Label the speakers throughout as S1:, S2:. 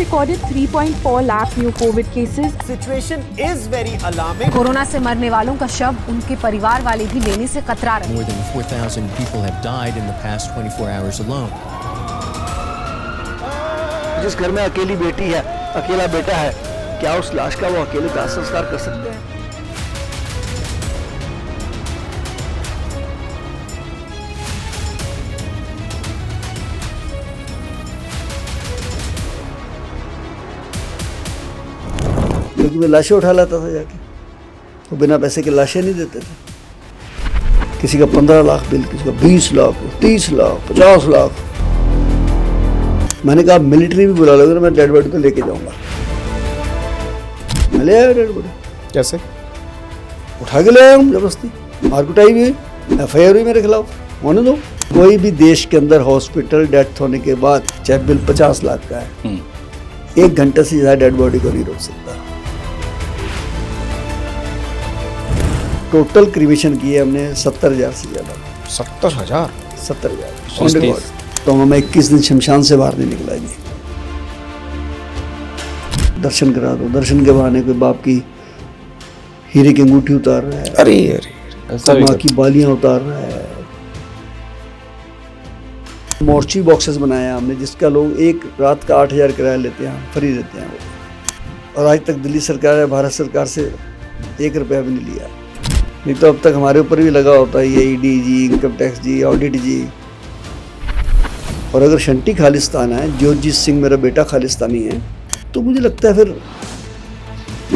S1: recorded 3.4 lakh new COVID cases.
S2: Situation is very alarming.
S3: Corona से मरने वालों का शव उनके परिवार वाले भी लेने से कतरा रहे।
S4: More than 4,000 people have died in the past 24 hours alone.
S5: जिस घर में अकेली बेटी है, अकेला बेटा है, क्या उस लाश का वो अकेले दाह संस्कार कर सकते हैं? क्योंकि मैं लाशें उठा लाता था जाके, वो बिना पैसे के लाशें नहीं देते थे। किसी का 15 लाख बिल, किसी का 20 लाख, 30 लाख, 50 लाख। मैंने कहा मिलिट्री भी बुला लोगे ना, मैं डेड बॉडी तो लेके जाऊंगा। मैं ले आया डेड बॉडी।
S6: कैसे?
S5: उठा के ले आया हूँ जबरदस्ती, मारकुटाई भी हुई, FIR हुई मेरे खिलाफ। होने दो। कोई भी देश के अंदर हॉस्पिटल डेथ होने के बाद चाहे बिल 50 लाख का है, 1 घंटे से ज्यादा डेड बॉडी को नहीं रोक सकता। टोटल क्रिमेशन किए हमने 70,000 से ज्यादा।
S6: 70,000?
S5: 70,000। तो मैं 21 दिन शमशान से बाहर नहीं निकला जी। दर्शन करा दो, दर्शन के बहाने कोई बाप की हीरे की अंगूठी उतार रहा है,
S6: अरे ऐसा भी
S5: माँ की बालियां उतार रहा है। मोर्ची बॉक्सेस बनाया हमने, जिसका लोग एक रात का 8,000 किराया लेते हैं, फ्री देते हैं वो। और आज तक दिल्ली सरकार या भारत सरकार से 1 रुपया भी नहीं लिया। नहीं तो अब तक हमारे ऊपर भी लगा होता है ये ED जी, इनकम टैक्स जी, ऑडिट जी। और अगर शंटी खालिस्तान है, ज्योतिजीत सिंह मेरा बेटा खालिस्तानी है, तो मुझे लगता है फिर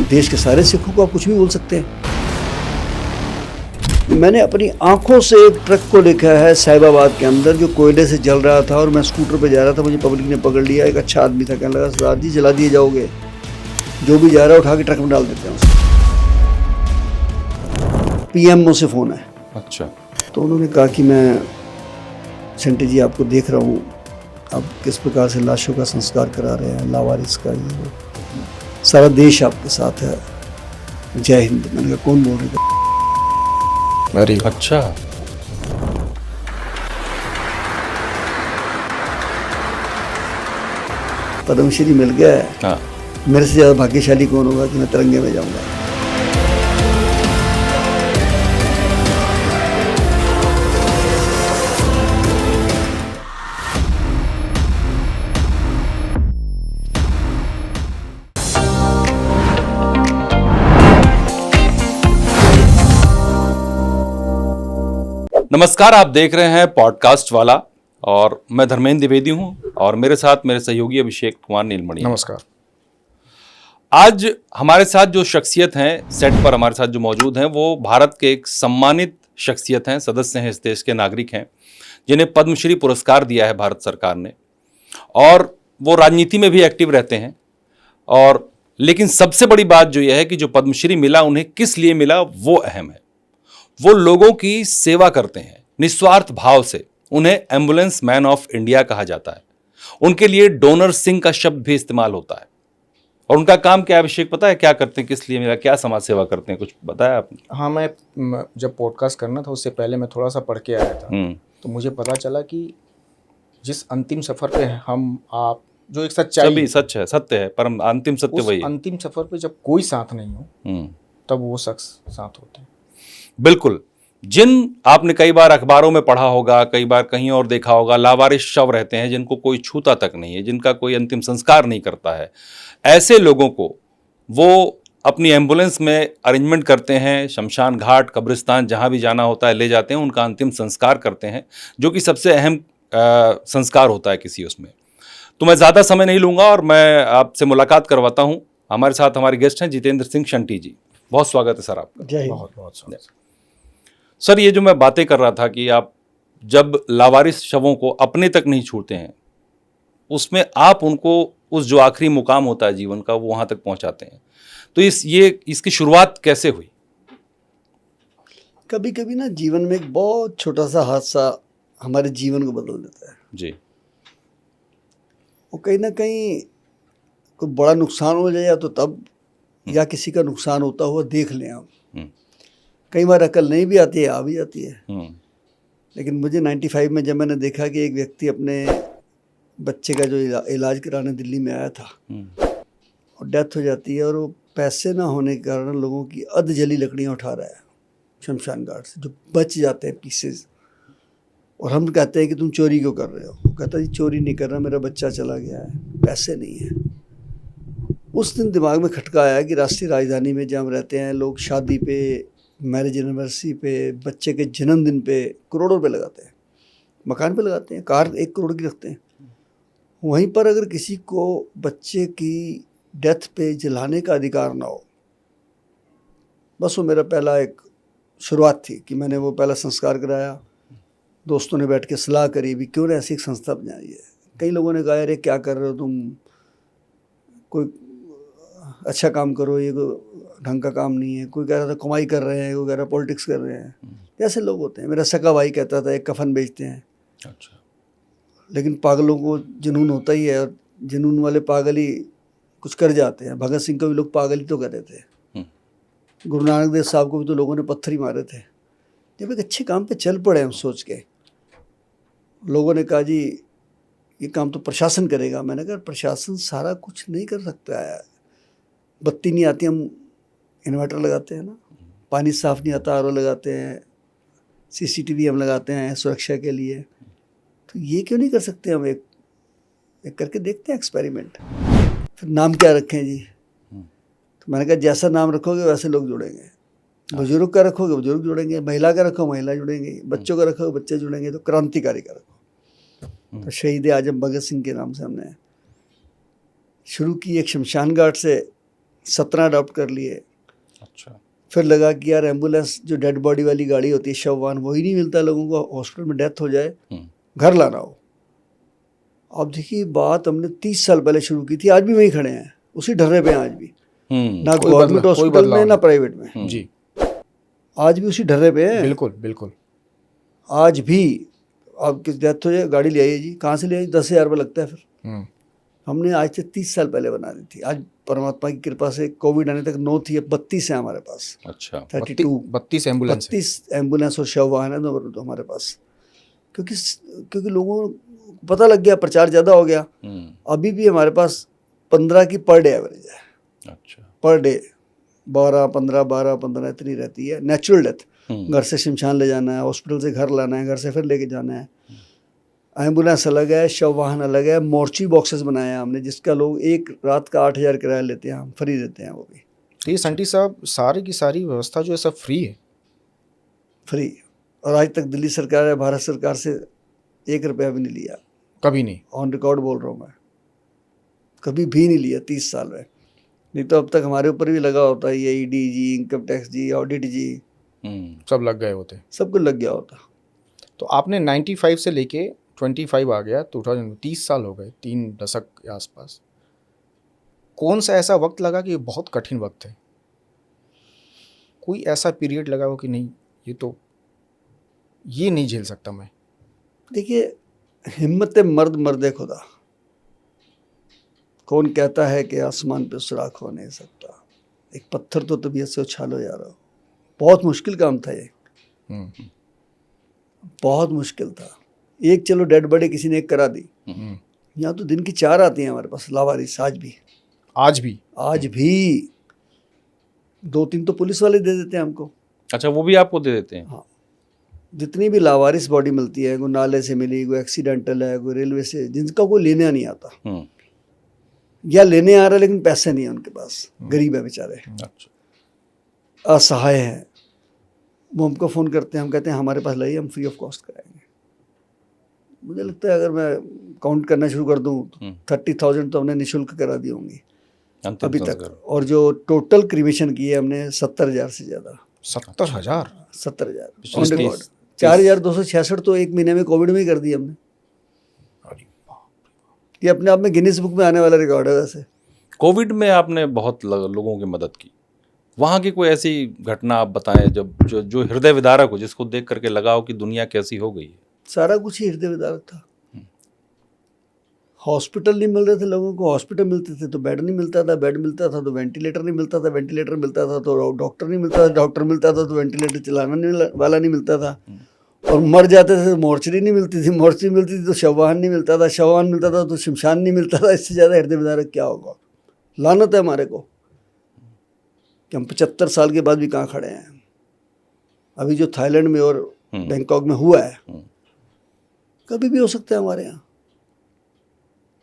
S5: देश के सारे सिखों को आप कुछ भी बोल सकते हैं। मैंने अपनी आंखों से एक ट्रक को देखा है साहिबाबाद के अंदर, जो कोयले से जल रहा था, और मैं स्कूटर पे जा रहा था, मुझे पब्लिक ने पकड़ लिया। एक अच्छा आदमी था, कहने लगा सरदार जी जला दिए जाओगे, जो भी जा रहा है उठा के ट्रक में डाल देते हैं उसको। PMO से फ़ोन है।
S6: अच्छा।
S5: तो उन्होंने कहा कि मैं शंटी जी आपको देख रहा हूँ, आप किस प्रकार से लाशों का संस्कार करा रहे हैं, लावारिस का, ये वो, सारा देश आपके साथ है, जय हिंद। मैंने कहा कौन बोल रहे थे?
S6: अरे अच्छा।
S5: पद्मश्री मिल गया है।
S6: हाँ।
S5: मेरे से ज़्यादा भाग्यशाली कौन होगा कि मैं तिरंगे में जाऊँगा।
S6: नमस्कार, आप देख रहे हैं पॉडकास्ट वाला और मैं धर्मेंद्र द्विवेदी हूं और मेरे साथ मेरे सहयोगी अभिषेक कुमार नीलमणि।
S7: नमस्कार।
S6: आज हमारे साथ जो शख्सियत हैं, सेट पर हमारे साथ जो मौजूद हैं, वो भारत के एक सम्मानित शख्सियत हैं, सदस्य हैं, इस देश के नागरिक हैं, जिन्हें पद्मश्री पुरस्कार दिया है भारत सरकार ने। और वो राजनीति में भी एक्टिव रहते हैं। और लेकिन सबसे बड़ी बात जो यह है कि जो पद्मश्री मिला उन्हें किस लिए मिला, वो अहम है। वो लोगों की सेवा करते हैं निस्वार्थ भाव से। उन्हें एम्बुलेंस मैन ऑफ इंडिया कहा जाता है। उनके लिए डोनर सिंह का शब्द भी इस्तेमाल होता है। और उनका काम क्या है अभिषेक, पता है क्या करते हैं, किस लिए मिला, क्या समाज सेवा करते हैं, कुछ बताया आपने?
S7: हाँ, मैं जब पॉडकास्ट करना था उससे पहले मैं थोड़ा सा पढ़ के आया था, तो मुझे पता चला कि जिस अंतिम सफर पे हम आप, जो एक सच्चाई,
S6: सभी सच है, सत्य है, परम अंतिम सत्य वही है।
S7: अंतिम सफर पे जब कोई साथ नहीं हो तब वो शख्स साथ होते हैं।
S6: बिल्कुल। जिन आपने कई बार अखबारों में पढ़ा होगा, कई बार कहीं और देखा होगा, लावारिस शव रहते हैं जिनको कोई छूता तक नहीं है, जिनका कोई अंतिम संस्कार नहीं करता है, ऐसे लोगों को वो अपनी एम्बुलेंस में अरेंजमेंट करते हैं, शमशान घाट, कब्रिस्तान, जहां भी जाना होता है ले जाते हैं, उनका अंतिम संस्कार करते हैं, जो कि सबसे अहम संस्कार होता है किसी उसमें। तो मैं ज़्यादा समय नहीं लूँगा और मैं आपसे मुलाकात करवाता हूँ। हमारे साथ हमारे गेस्ट हैं जितेंद्र सिंह शंटी जी। बहुत स्वागत है सर आपका।
S5: जय हिंद।
S7: बहुत बहुत स्वागत।
S6: सर, ये जो मैं बातें कर रहा था कि आप जब लावारिस शवों को अपने तक नहीं छूते हैं, उसमें आप उनको उस जो आखिरी मुकाम होता है जीवन का, वो वहाँ तक पहुँचाते हैं। तो इसकी शुरुआत कैसे हुई?
S5: कभी कभी ना जीवन में एक बहुत छोटा सा हादसा हमारे जीवन को बदल देता है
S6: जी।
S5: वो कहीं ना कहीं कोई बड़ा नुकसान हो जाए, या तो तब, या किसी का नुकसान होता हुआ देख लें हम। कई बार अकल नहीं भी आती है, आ भी जाती है। लेकिन मुझे 95 में जब मैंने देखा कि एक व्यक्ति अपने बच्चे का जो इलाज कराने दिल्ली में आया था और डेथ हो जाती है, और वो पैसे ना होने के कारण लोगों की अध जली लकड़ियाँ उठा रहा है शमशान घाट से, जो बच जाते हैं पीसेज। और हम कहते हैं कि तुम चोरी क्यों कर रहे हो? वो कहता है जी चोरी नहीं कर रहा, मेरा बच्चा चला गया है, पैसे नहीं है। उस दिन दिमाग में खटका आया कि राष्ट्रीय राजधानी में जहाँ हम रहते हैं, लोग शादी पे, मैरिज एनिवर्सरी पे, बच्चे के जन्मदिन पे करोड़ों रुपये लगाते हैं, मकान पे लगाते हैं, कार 1 करोड़ की रखते हैं। वहीं पर अगर किसी को बच्चे की डेथ पे जलाने का अधिकार ना हो, बस वो मेरा पहला एक शुरुआत थी कि मैंने वो पहला संस्कार कराया। दोस्तों ने बैठ के सलाह करी भी क्यों ना ऐसी एक संस्था बनाई है। कई लोगों ने कहा अरे क्या कर रहे हो तुम, कोई अच्छा काम करो, ये कोई ढंग का काम नहीं है। कोई कह रहा था कमाई कर रहे हैं, कोई कह रहा पॉलिटिक्स कर रहे हैं। ऐसे लोग होते हैं। मेरा सगा भाई कहता था एक कफन बेचते हैं।
S6: अच्छा।
S5: लेकिन पागलों को जुनून होता ही है, और जुनून वाले पागल ही कुछ कर जाते हैं। भगत सिंह को भी लोग पागल ही तो कर रहे थे। गुरु नानक देव साहब को भी तो लोगों ने पत्थर ही मारे थे। जब एक अच्छे काम पे चल पड़े हम सोच के, लोगों ने कहा जी ये काम तो प्रशासन करेगा। मैंने कहा प्रशासन सारा कुछ नहीं कर सकता है। बत्ती नहीं आती, हम इन्वर्टर लगाते हैं ना। पानी साफ़ नहीं आता, आरओ लगाते हैं। CCTV हम लगाते हैं सुरक्षा के लिए। तो ये क्यों नहीं कर सकते हम? एक करके देखते हैं एक्सपेरिमेंट। फिर नाम क्या रखें जी? तो मैंने कहा जैसा नाम रखोगे वैसे लोग जुड़ेंगे। बुजुर्ग का रखोगे बुजुर्ग जुड़ेंगे, महिला का रखो महिला जुड़ेंगे, बच्चों का रखोगे बच्चे जुड़ेंगे। तो क्रांतिकारी का रखो। तो शहीद आजम भगत सिंह के नाम से हमने शुरू की। एक शमशान घाट से 17 अडॉप्ट कर लिए।
S6: अच्छा।
S5: फिर लगा कि यार एम्बुलेंस जो डेड बॉडी वाली गाड़ी होती है, शव वाहन, वही नहीं मिलता लोगों को। हॉस्पिटल में डेथ हो जाए, घर लाना हो। अब देखिए बात हमने 30 साल पहले शुरू की थी, आज भी वहीं खड़े हैं, उसी ढर्रे पे हैं आज भी। ना गवर्नमेंट हॉस्पिटल में ना प्राइवेट में
S7: जी,
S5: आज भी उसी ढर्रे पे हैं।
S7: बिल्कुल बिल्कुल।
S5: आज भी अब किस डेथ हो जाए गाड़ी ले आइए जी, कहाँ से ले आइए? 10,000 रुपये लगता है। फिर हमने आज से 30 साल पहले बना दी थी। आज परमात्मा की कृपा से कोविड आने तक 9 थी, अब 32 है हमारे पास।
S6: अच्छा।
S5: 32 एम्बुलेंस और शव वाहन है तो हमारे पास। क्योंकि लोगों को पता लग गया, प्रचार ज़्यादा हो गया। अभी भी हमारे पास 15 की पर डे एवरेज है। अच्छा। पर डे 12-15 इतनी रहती है। नेचुरल डेथ, घर से शमशान ले जाना है, हॉस्पिटल से घर लाना है, घर से फिर लेके जाना है। एम्बुलेंस अलग है, शव वाहन अलग है। मोर्ची बॉक्सेस बनाए हैं हमने, जिसका लोग एक रात का 8,000 किराया लेते हैं, हम फ्री देते हैं वो भी।
S7: तो ये संटी साहब सारी की सारी व्यवस्था जो है सब फ्री है? फ्री।
S5: और आज तक दिल्ली सरकार या भारत सरकार से 1 रुपया भी नहीं लिया।
S7: कभी नहीं?
S5: ऑन रिकॉर्ड बोल रहा हूँ मैं, कभी भी नहीं लिया 30 साल में। नहीं तो अब तक हमारे ऊपर भी लगा होता है, ये ED जी, इनकम टैक्स जी, ऑडिट जी,
S7: सब लग गए होते,
S5: सबको लग गया होता।
S7: तो आपने 95 से लेके 25 आ गया, 2030 साल हो गए, 3 दशक के आसपास। कौन सा ऐसा वक्त लगा कि बहुत कठिन वक्त है? कोई ऐसा पीरियड लगा हो कि नहीं ये नहीं झेल सकता मैं?
S5: देखिए, हिम्मत मर्द मर्दे खुदा। कौन कहता है कि आसमान पे सुराख हो नहीं सकता? एक पत्थर तो तबीयत से उछालो यार। बहुत मुश्किल काम था ये, बहुत मुश्किल था। एक चलो डेड बॉडी किसी ने एक करा दी, यहाँ तो दिन की 4 आती हैं हमारे पास लावारिस। आज भी 2-3 तो पुलिस वाले दे देते हैं हमको।
S6: अच्छा, वो भी आपको दे देते हैं?
S5: हाँ, जितनी भी लावारिस बॉडी मिलती है, कोई नाले से मिली, कोई एक्सीडेंटल है, कोई रेलवे से, जिनका कोई लेने नहीं आता या लेने आ रहा है लेकिन पैसे नहीं है उनके पास, गरीब है बेचारे, असहाय हैं, वो हमको फ़ोन करते हैं। हम कहते हैं हमारे पास लाइए, हम फ्री ऑफ कॉस्ट कराएंगे। मुझे लगता है अगर मैं काउंट करना शुरू कर दूं तो 30,000 तो हमने निःशुल्क करा दी होंगी अभी तक। और जो टोटल क्रिमेशन की है हमने 70,000 से ज़्यादा।
S7: 70,000
S5: ऑन रिकॉर्ड। 4,266 तो 1 महीने में कोविड में ही कर दिया हमने। ये अपने आप में गिनीज बुक में आने वाला रिकॉर्ड है। वैसे
S6: कोविड में आपने बहुत लोगों की मदद की। वहाँ की कोई ऐसी घटना आप बताएं जब जो हृदय विदारक हो, जिसको देख करके लगा हो कि दुनिया कैसी हो गई है?
S5: सारा कुछ ही हृदय विदारक था। हॉस्पिटल नहीं मिल रहे थे लोगों को, हॉस्पिटल मिलते थे तो बेड नहीं मिलता था, बेड मिलता था तो वेंटिलेटर नहीं मिलता था, वेंटिलेटर मिलता था तो डॉक्टर नहीं मिलता था, डॉक्टर मिलता था तो वेंटिलेटर चलाने वाला नहीं मिलता था। और मर जाते थे तो मोर्चरी नहीं मिलती थी, मोर्चरी मिलती थी तो शववाहन नहीं मिलता था, शववाहन मिलता था तो शमशान नहीं मिलता था। इससे ज़्यादा हृदय विदारक क्या होगा? लानत है हमारे को कि हम 75 साल के बाद भी कहाँ खड़े हैं। अभी जो थाईलैंड में और बैंकॉक में हुआ है, कभी भी हो सकता है हमारे यहाँ,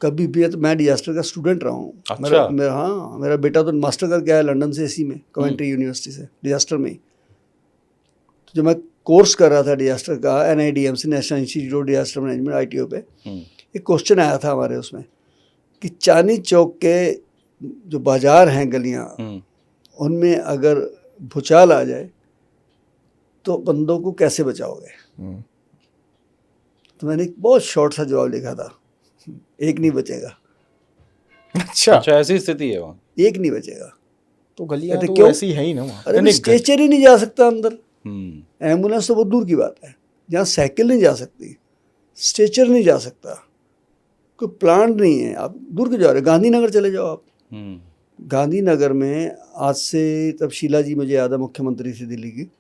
S5: कभी भी। तो मैं डिजास्टर का स्टूडेंट रहा हूँ।
S6: अच्छा।
S5: मेरा बेटा तो मास्टर करके आया लंदन से, इसी में कवेंट्री यूनिवर्सिटी से, डिजास्टर में ही। तो जब मैं कोर्स कर रहा था डिजास्टर का NIDM से, national institute of disaster management, ITO पे, एक क्वेश्चन आया था हमारे उसमें कि चांदनी चौक के जो बाजार हैं, गलियाँ, उनमें अगर भूचाल आ जाए तो बंदों को कैसे बचाओगे? तो मैंने एक बहुत शॉर्ट सा जवाब लिखा था, एक नहीं बचेगा।
S7: अच्छा,
S6: ऐसी स्थिति है वहाँ।
S5: एक नहीं बचेगा।
S7: तो गलियां
S5: कहते
S7: तो
S5: क्यों?
S7: ऐसी है ही ना वहाँ।
S5: अरे स्ट्रेचर ही नहीं जा सकता अंदर,
S6: हम्म।
S5: एम्बुलेंस तो बहुत दूर की बात है। जहाँ साइकिल नहीं जा सकती, स्ट्रेचर नहीं जा सकता, कोई प्लांट नहीं है, आप दूर क्यों जा रहे हो? गांधीनगर चले जाओ आप। गांधीनगर में आज से, तब शीला जी मुझे याद है मुख्यमंत्री थी दिल्ली की,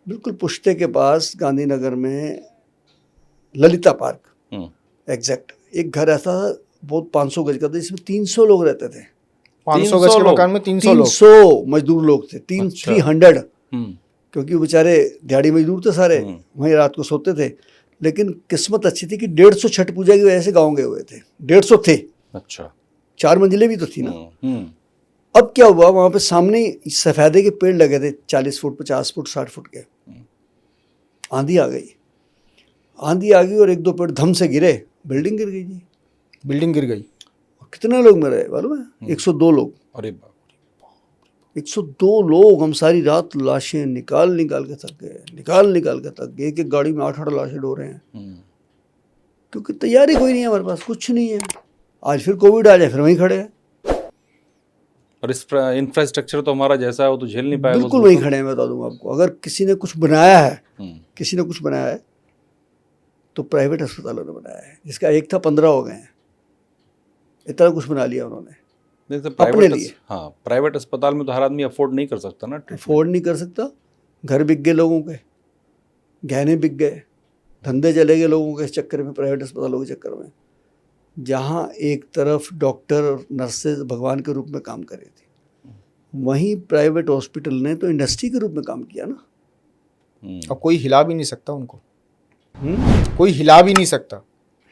S5: बिल्कुल पुश्ते के पास गांधीनगर में ललिता पार्क एग्जैक्ट, एक घर ऐसा था बहुत 500 गज का था, जिसमें 300 लोग रहते थे।
S7: 500 गज के मकान में 300 लोग,
S5: 300 मजदूर लोग थे, 300,
S6: हम्म।
S5: क्योंकि वो बेचारे दिहाड़ी मजदूर थे सारे, वहीं रात को सोते थे। लेकिन किस्मत अच्छी थी कि 150 छठ पूजा की वजह से गाँव गए हुए थे, 150 थे।
S6: अच्छा।
S5: 4 मंजिलें भी तो थी ना। अब क्या हुआ, वहाँ पे सामने सफेदे के पेड़ लगे थे 40 फुट, 50 फुट, 60 फुट के। आंधी आ गई, आंधी आ गई और 1-2 पेड़ धम से गिरे, बिल्डिंग गिर गई जी।
S7: बिल्डिंग गिर गई।
S5: कितने लोग मरे मालूम है? 102 लोग।
S6: अरे बाप।
S5: 102 लोग। हम सारी रात लाशें निकाल के थक गए, निकाल के थक गए। एक गाड़ी में 8-8 लाशें ढो रहे हैं, क्योंकि तैयारी कोई नहीं है हमारे पास, कुछ नहीं है। आज फिर कोविड आ जाए, फिर वहीं खड़े हैं।
S6: और इस इंफ्रास्ट्रक्चर तो हमारा जैसा है वो तो झेल नहीं पाएगा।
S5: बिल्कुल वहीं खड़े हैं। मैं बता दूंगा आपको, अगर किसी ने कुछ बनाया है, तो प्राइवेट अस्पतालों ने बनाया है, जिसका एक था 15 हो गए हैं। इतना कुछ बना लिया उन्होंने अपने लिए।
S6: हाँ, प्राइवेट अस्पताल में तो हर आदमी अफोर्ड नहीं कर सकता ना,
S5: अफोर्ड नहीं कर सकता। घर बिक गए लोगों के, गहने बिक गए, धंधे चले गए लोगों के इस चक्कर में, प्राइवेट अस्पतालों के चक्कर में। जहाँ एक तरफ डॉक्टर और नर्सेज भगवान के रूप में काम कर रही थी, वहीं प्राइवेट हॉस्पिटल ने तो इंडस्ट्री के रूप में काम किया ना।
S7: अब कोई हिला भी नहीं सकता उनको। कोई हिला भी नहीं सकता।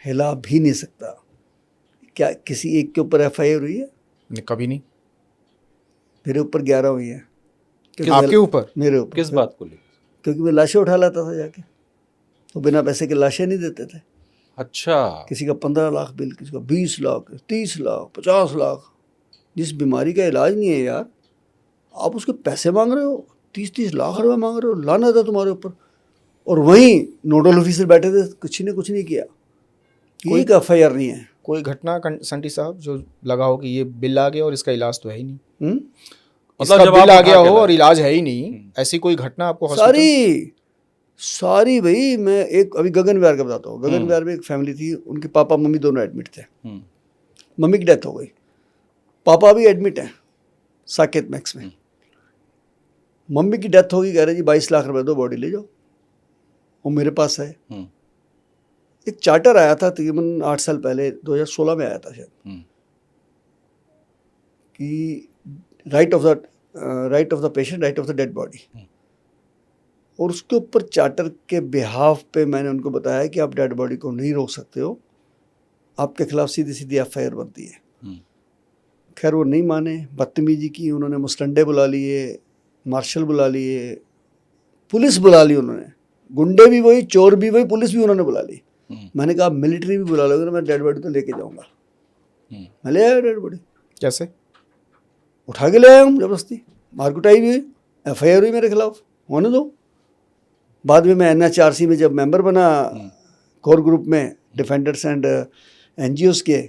S5: हिला भी नहीं सकता। क्या किसी एक के ऊपर FIR हुई है?
S7: कभी नहीं।
S5: मेरे ऊपर 11 हुई है।
S7: आपके ऊपर?
S5: मेरे ऊपर।
S6: किस बात को लेकर?
S5: क्योंकि मैं लाशें उठा लाता था जाके, तो बिना पैसे के लाशें नहीं देते थे।
S6: अच्छा।
S5: किसी का 15 लाख बिल, किसी का 20 लाख, 30 लाख, 50 लाख। जिस बीमारी का इलाज नहीं है यार, आप उसके पैसे मांग रहे हो, 30-30 लाख रुपए मांग रहे हो। लानत है तुम्हारे ऊपर। और वहीं नोडल ऑफिसर बैठे थे, कुछ नहीं किया। कोई FIR नहीं है।
S7: कोई घटना संटी साहब जो लगा हो कि ये बिल आ गया और इसका इलाज तो है ही नहीं, इसका बिल आ गया हो और इलाज है ही नहीं, ऐसी कोई घटना आपको?
S5: सारी भाई। मैं एक अभी गगन विहार का बताता हूँ। गगन विहार में एक फैमिली थी, उनके पापा मम्मी दोनों एडमिट थे। मम्मी की डेथ हो गई, पापा भी एडमिट है साकेत मैक्स में। मम्मी की डेथ होगी, कह रहे जी 22 लाख रुपए दो, बॉडी ले जाओ। वो मेरे पास है। एक चार्टर आया था तकरीबन 8 साल पहले, 2016 में आया था शायद, कि right of the patient, right of the dead body. और उसके ऊपर चार्टर के बिहाफ पे मैंने उनको बताया कि आप डेड बॉडी को नहीं रोक सकते हो, आपके खिलाफ सीधी FIR बनती है। खैर वो नहीं माने, बदतमीजी की उन्होंने, मुस्टंडे बुला लिए, मार्शल बुला लिए, पुलिस बुला ली उन्होंने। गुंडे भी वही, चोर भी वही, पुलिस भी उन्होंने बुला ली। मैंने कहा मिलिट्री भी बुला लोगे ना, मैं डेड बॉडी तो लेके जाऊंगा। मैं ले आया डेड बॉडी।
S7: कैसे?
S5: उठा के ले आया हूँ जबरदस्ती, मारकुटाई भी हुई, FIR हुई मेरे खिलाफ, होने दो। बाद में मैं NHRC में जब मेंबर बना, कोर ग्रुप में, डिफेंडर्स एंड NGOs के,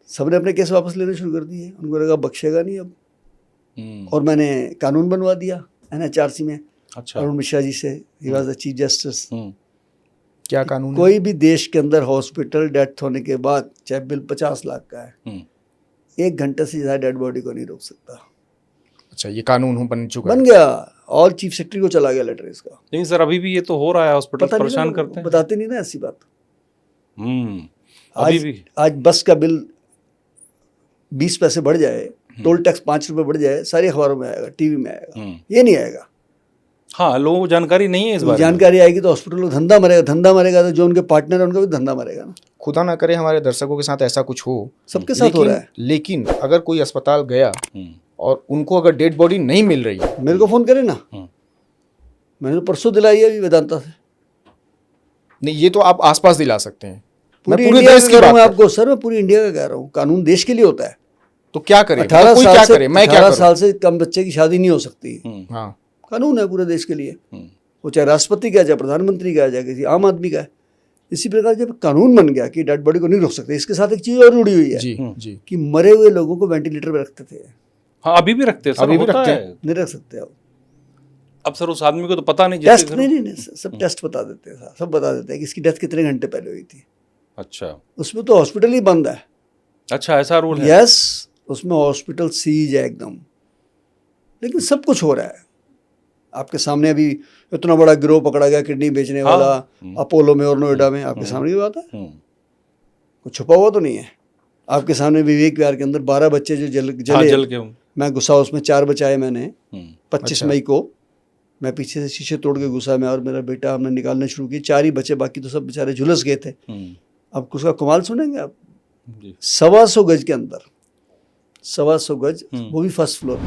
S5: सबने अपने केस वापस लेने शुरू कर दिए। उनको लगा बख्शेगा नहीं अब। और मैंने कानून बनवा दिया NHRC में।
S6: अच्छा।
S5: अरुण मिश्रा जी से, he was the chief justice.
S7: क्या कानून?
S5: कोई भी देश के अंदर हॉस्पिटल डेथ होने के बाद, चाहे बिल 50 लाख का है, 1 घंटे से ज़्यादा डेड बॉडी को नहीं रोक सकता।
S7: अच्छा, ये कानून बन चुका
S5: बन
S7: है।
S5: गया और चीफ सेक्रेटरी को चला गया लेटर इसका।
S6: लेकिन सर अभी भी ये तो हो रहा है, हॉस्पिटल
S5: पता नहीं
S6: परेशान
S5: ना,
S6: करते हैं।
S5: बताते नहीं ना ऐसी बात।
S6: अभी भी
S5: आज बस का बिल 20 पैसे बढ़ जाए, टोल टैक्स 5 रुपए बढ़ जाए, सारी अखबारों में आएगा, टीवी में आएगा। ये नहीं आएगा।
S6: हाँ, लोगों को जानकारी नहीं है इस बारे में।
S5: जानकारी आएगी तो हॉस्पिटल को धंधा मरेगा, धंधा मरेगा तो जो उनके पार्टनर है उनका भी धंधा मरेगा ना।
S7: खुदा ना करे हमारे दर्शकों के साथ ऐसा कुछ हो,
S5: सबके साथ हो रहा है।
S7: लेकिन अगर कोई अस्पताल गया और उनको अगर डेड बॉडी नहीं मिल रही है,
S5: मेरे को फोन करे ना, मैंने तो परसों दिलाई है अभी वेदांता से।
S7: नहीं, ये तो आप आसपास दिला सकते हैं। मैं
S5: पूरी
S7: पूरे
S5: इंडिया
S7: देश
S5: का
S7: की
S5: कह रहा
S7: बात
S5: हूँ
S7: कर,
S5: आपको सर, मैं पूरी इंडिया का कह रहा हूँ। कानून देश के लिए होता है।
S7: तो क्या करे,
S5: 18
S7: कोई
S5: साल
S7: क्या
S5: से
S7: करे, मैं क्या
S5: 18
S7: करूं?
S5: साल से कम बच्चे की शादी नहीं हो सकती।
S7: हाँ,
S5: कानून है पूरे देश के लिए, वो चाहे राष्ट्रपति का, चाहे प्रधानमंत्री का, चाहे किसी आम आदमी का है। इसी प्रकार जब कानून बन गया कि डेड बॉडी को नहीं रोक सकते, इसके साथ एक चीज और जुड़ी हुई है
S7: जी जी,
S5: कि मरे हुए लोगों को वेंटिलेटर पे रखते थे।
S6: हाँ, अभी भी रखते हैं सर,
S7: अभी भी
S6: होता
S7: रखते
S6: है।
S5: नहीं रख सकते अब
S6: सर उस आदमी को तो पता नहीं,
S5: टेस्ट
S6: जैसे
S5: नहीं, सब टेस्ट बता देते हैं, सब बता देते हैं कि इसकी डेथ कितने घंटे पहले हुई थी।
S6: अच्छा
S5: उसमें तो हॉस्पिटल ही बंद है।
S6: अच्छा, ऐसा रूल है।
S5: यस, उसमें हॉस्पिटल सीज है एकदम। लेकिन सब कुछ हो रहा है आपके सामने। अभी इतना बड़ा गिरोह पकड़ा गया किडनी बेचने वाला अपोलो में और नोएडा में, आपके सामने की बात है, कुछ छुपा हुआ तो नहीं है। आपके सामने विवेक विहार के अंदर 12 बच्चे जो जल
S6: के
S5: मैं घुसा, उसमें 4 बचाए मैंने। 25
S7: अच्छा।
S5: मई को मैं पीछे से शीशे तोड़ के घुसा, मैं और मेरा बेटा, हमने निकालने शुरू की। 4 ही बचे, बाकी तो सब बेचारे झुलस गए थे। अब उसका कमाल सुनेंगे आप, 125 गज के अंदर, 125 गज, वो भी फर्स्ट फ्लोर,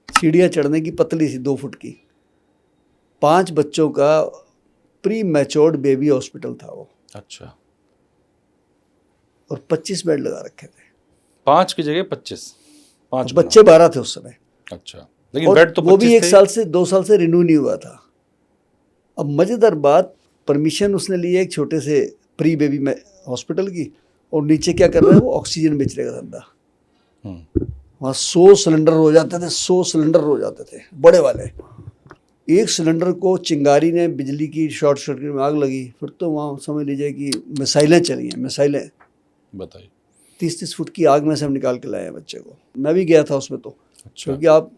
S5: सीढ़ियाँ चढ़ने की पतली सी 2 फुट की, 5 बच्चों का प्री मैच्योर्ड बेबी हॉस्पिटल था वो।
S6: अच्छा,
S5: और 25 बेड लगा रखे थे,
S6: 5 की जगह 25, 5
S5: बच्चे 12 थे उस समय।
S6: अच्छा, लेकिन
S5: और
S6: बेड तो
S5: वो भी
S6: 25
S5: 1
S6: थे।
S5: साल से 2 साल से रिन्यू नहीं हुआ था। अब मजेदार बात, परमिशन उसने ली है एक छोटे से प्री बेबी में हॉस्पिटल की, और नीचे क्या कर रहा है वो, ऑक्सीजन बेचने का धंधा। वहाँ 100 सिलेंडर हो जाते थे, 100 सिलेंडर हो जाते थे बड़े वाले। एक सिलेंडर को चिंगारी ने, बिजली की शॉर्ट सर्किट में आग लगी, फिर तो वहाँ समझ लीजिए कि मिसाइलें चली हैं, मिसाइलें।
S6: बताइए।
S5: 30-30 फुट की आग में से हम निकाल के लाए हैं बच्चे को। मैं भी गया था उसमें तो।
S6: अच्छा।
S5: क्योंकि आप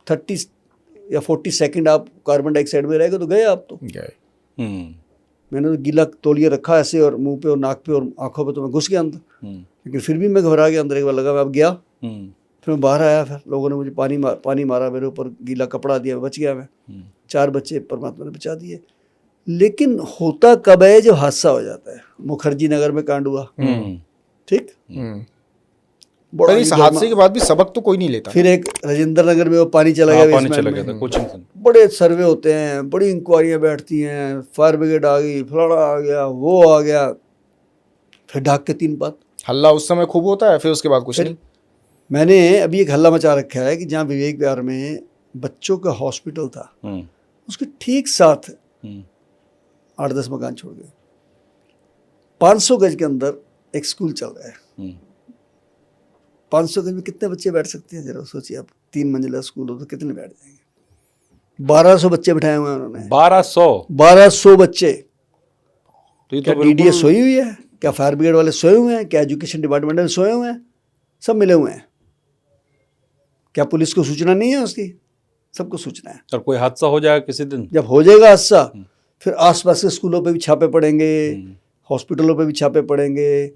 S5: 30 या 40 सेकंड आप कार्बन डाइऑक्साइड में रहेगा तो गए आप तो।
S7: गए।
S5: मैंने तो गीला तौलिया रखा ऐसे, और मुंह पे और नाक पे और आंखों पे, तो मैं घुस गया अंदर। लेकिन फिर भी मैं घबरा गया अंदर। एक बार लगा मैं अब गया, फिर मैं बाहर आया, फिर लोगों ने मुझे पानी मारा, मेरे ऊपर गीला कपड़ा दिया, बच गया मैं। 4 बच्चे परमात्मा ने बचा दिए। लेकिन होता कब है जब हादसा हो जाता है। मुखर्जी नगर में कांड हुआ, ठीक, बड़ा
S7: पर इस हादसे के बाद भी सबक तो कोई नहीं लेता।
S5: फिर एक राजेंद्र नगर में वो पानी चला गया,
S6: पानी
S5: basement
S6: चला
S5: में।
S6: गया था कोचिंग से।
S5: बड़े सर्वे होते हैं, बड़ी इंक्वायरियाँ बैठती हैं, फायर ब्रिगेड आ गई, फलाना आ गया, वो आ गया, फिर ढाक के 3 बात।
S7: हल्ला उस समय खूब होता है, फिर उसके बाद कुछ नहीं।
S5: मैंने अभी एक हल्ला मचा रखा है कि जहाँ विवेक विहार में बच्चों का हॉस्पिटल था, उसके ठीक साथ 8-10 मकान छोड़ गए। 500 गज के अंदर एक स्कूल चल रहा है। 500 गज में कितने बच्चे बैठ सकते हैं, जरा सोचिए आप। 3 मंजिला स्कूल हो तो कितने बैठ जाएंगे। 1200 बच्चे बिठाए हुए हैं उन्होंने। 1200 बच्चे।
S6: तो ये
S5: क्या
S6: तो
S5: डीडीए
S6: बिल्कुल
S5: सोई हुई है, क्या फायर ब्रिगेड वाले सोए हुए हैं, क्या एजुकेशन डिपार्टमेंट में सोए हुए हैं, सब मिले हुए हैं। क्या पुलिस को सूचना नहीं है उसकी? सबको सूचना है।
S6: और कोई हादसा हो जाएगा किसी दिन,
S5: जब हो जाएगा हादसा, फिर आसपास के स्कूलों पे भी छापे पड़ेंगे, हॉस्पिटलों पे भी छापे पड़ेंगे।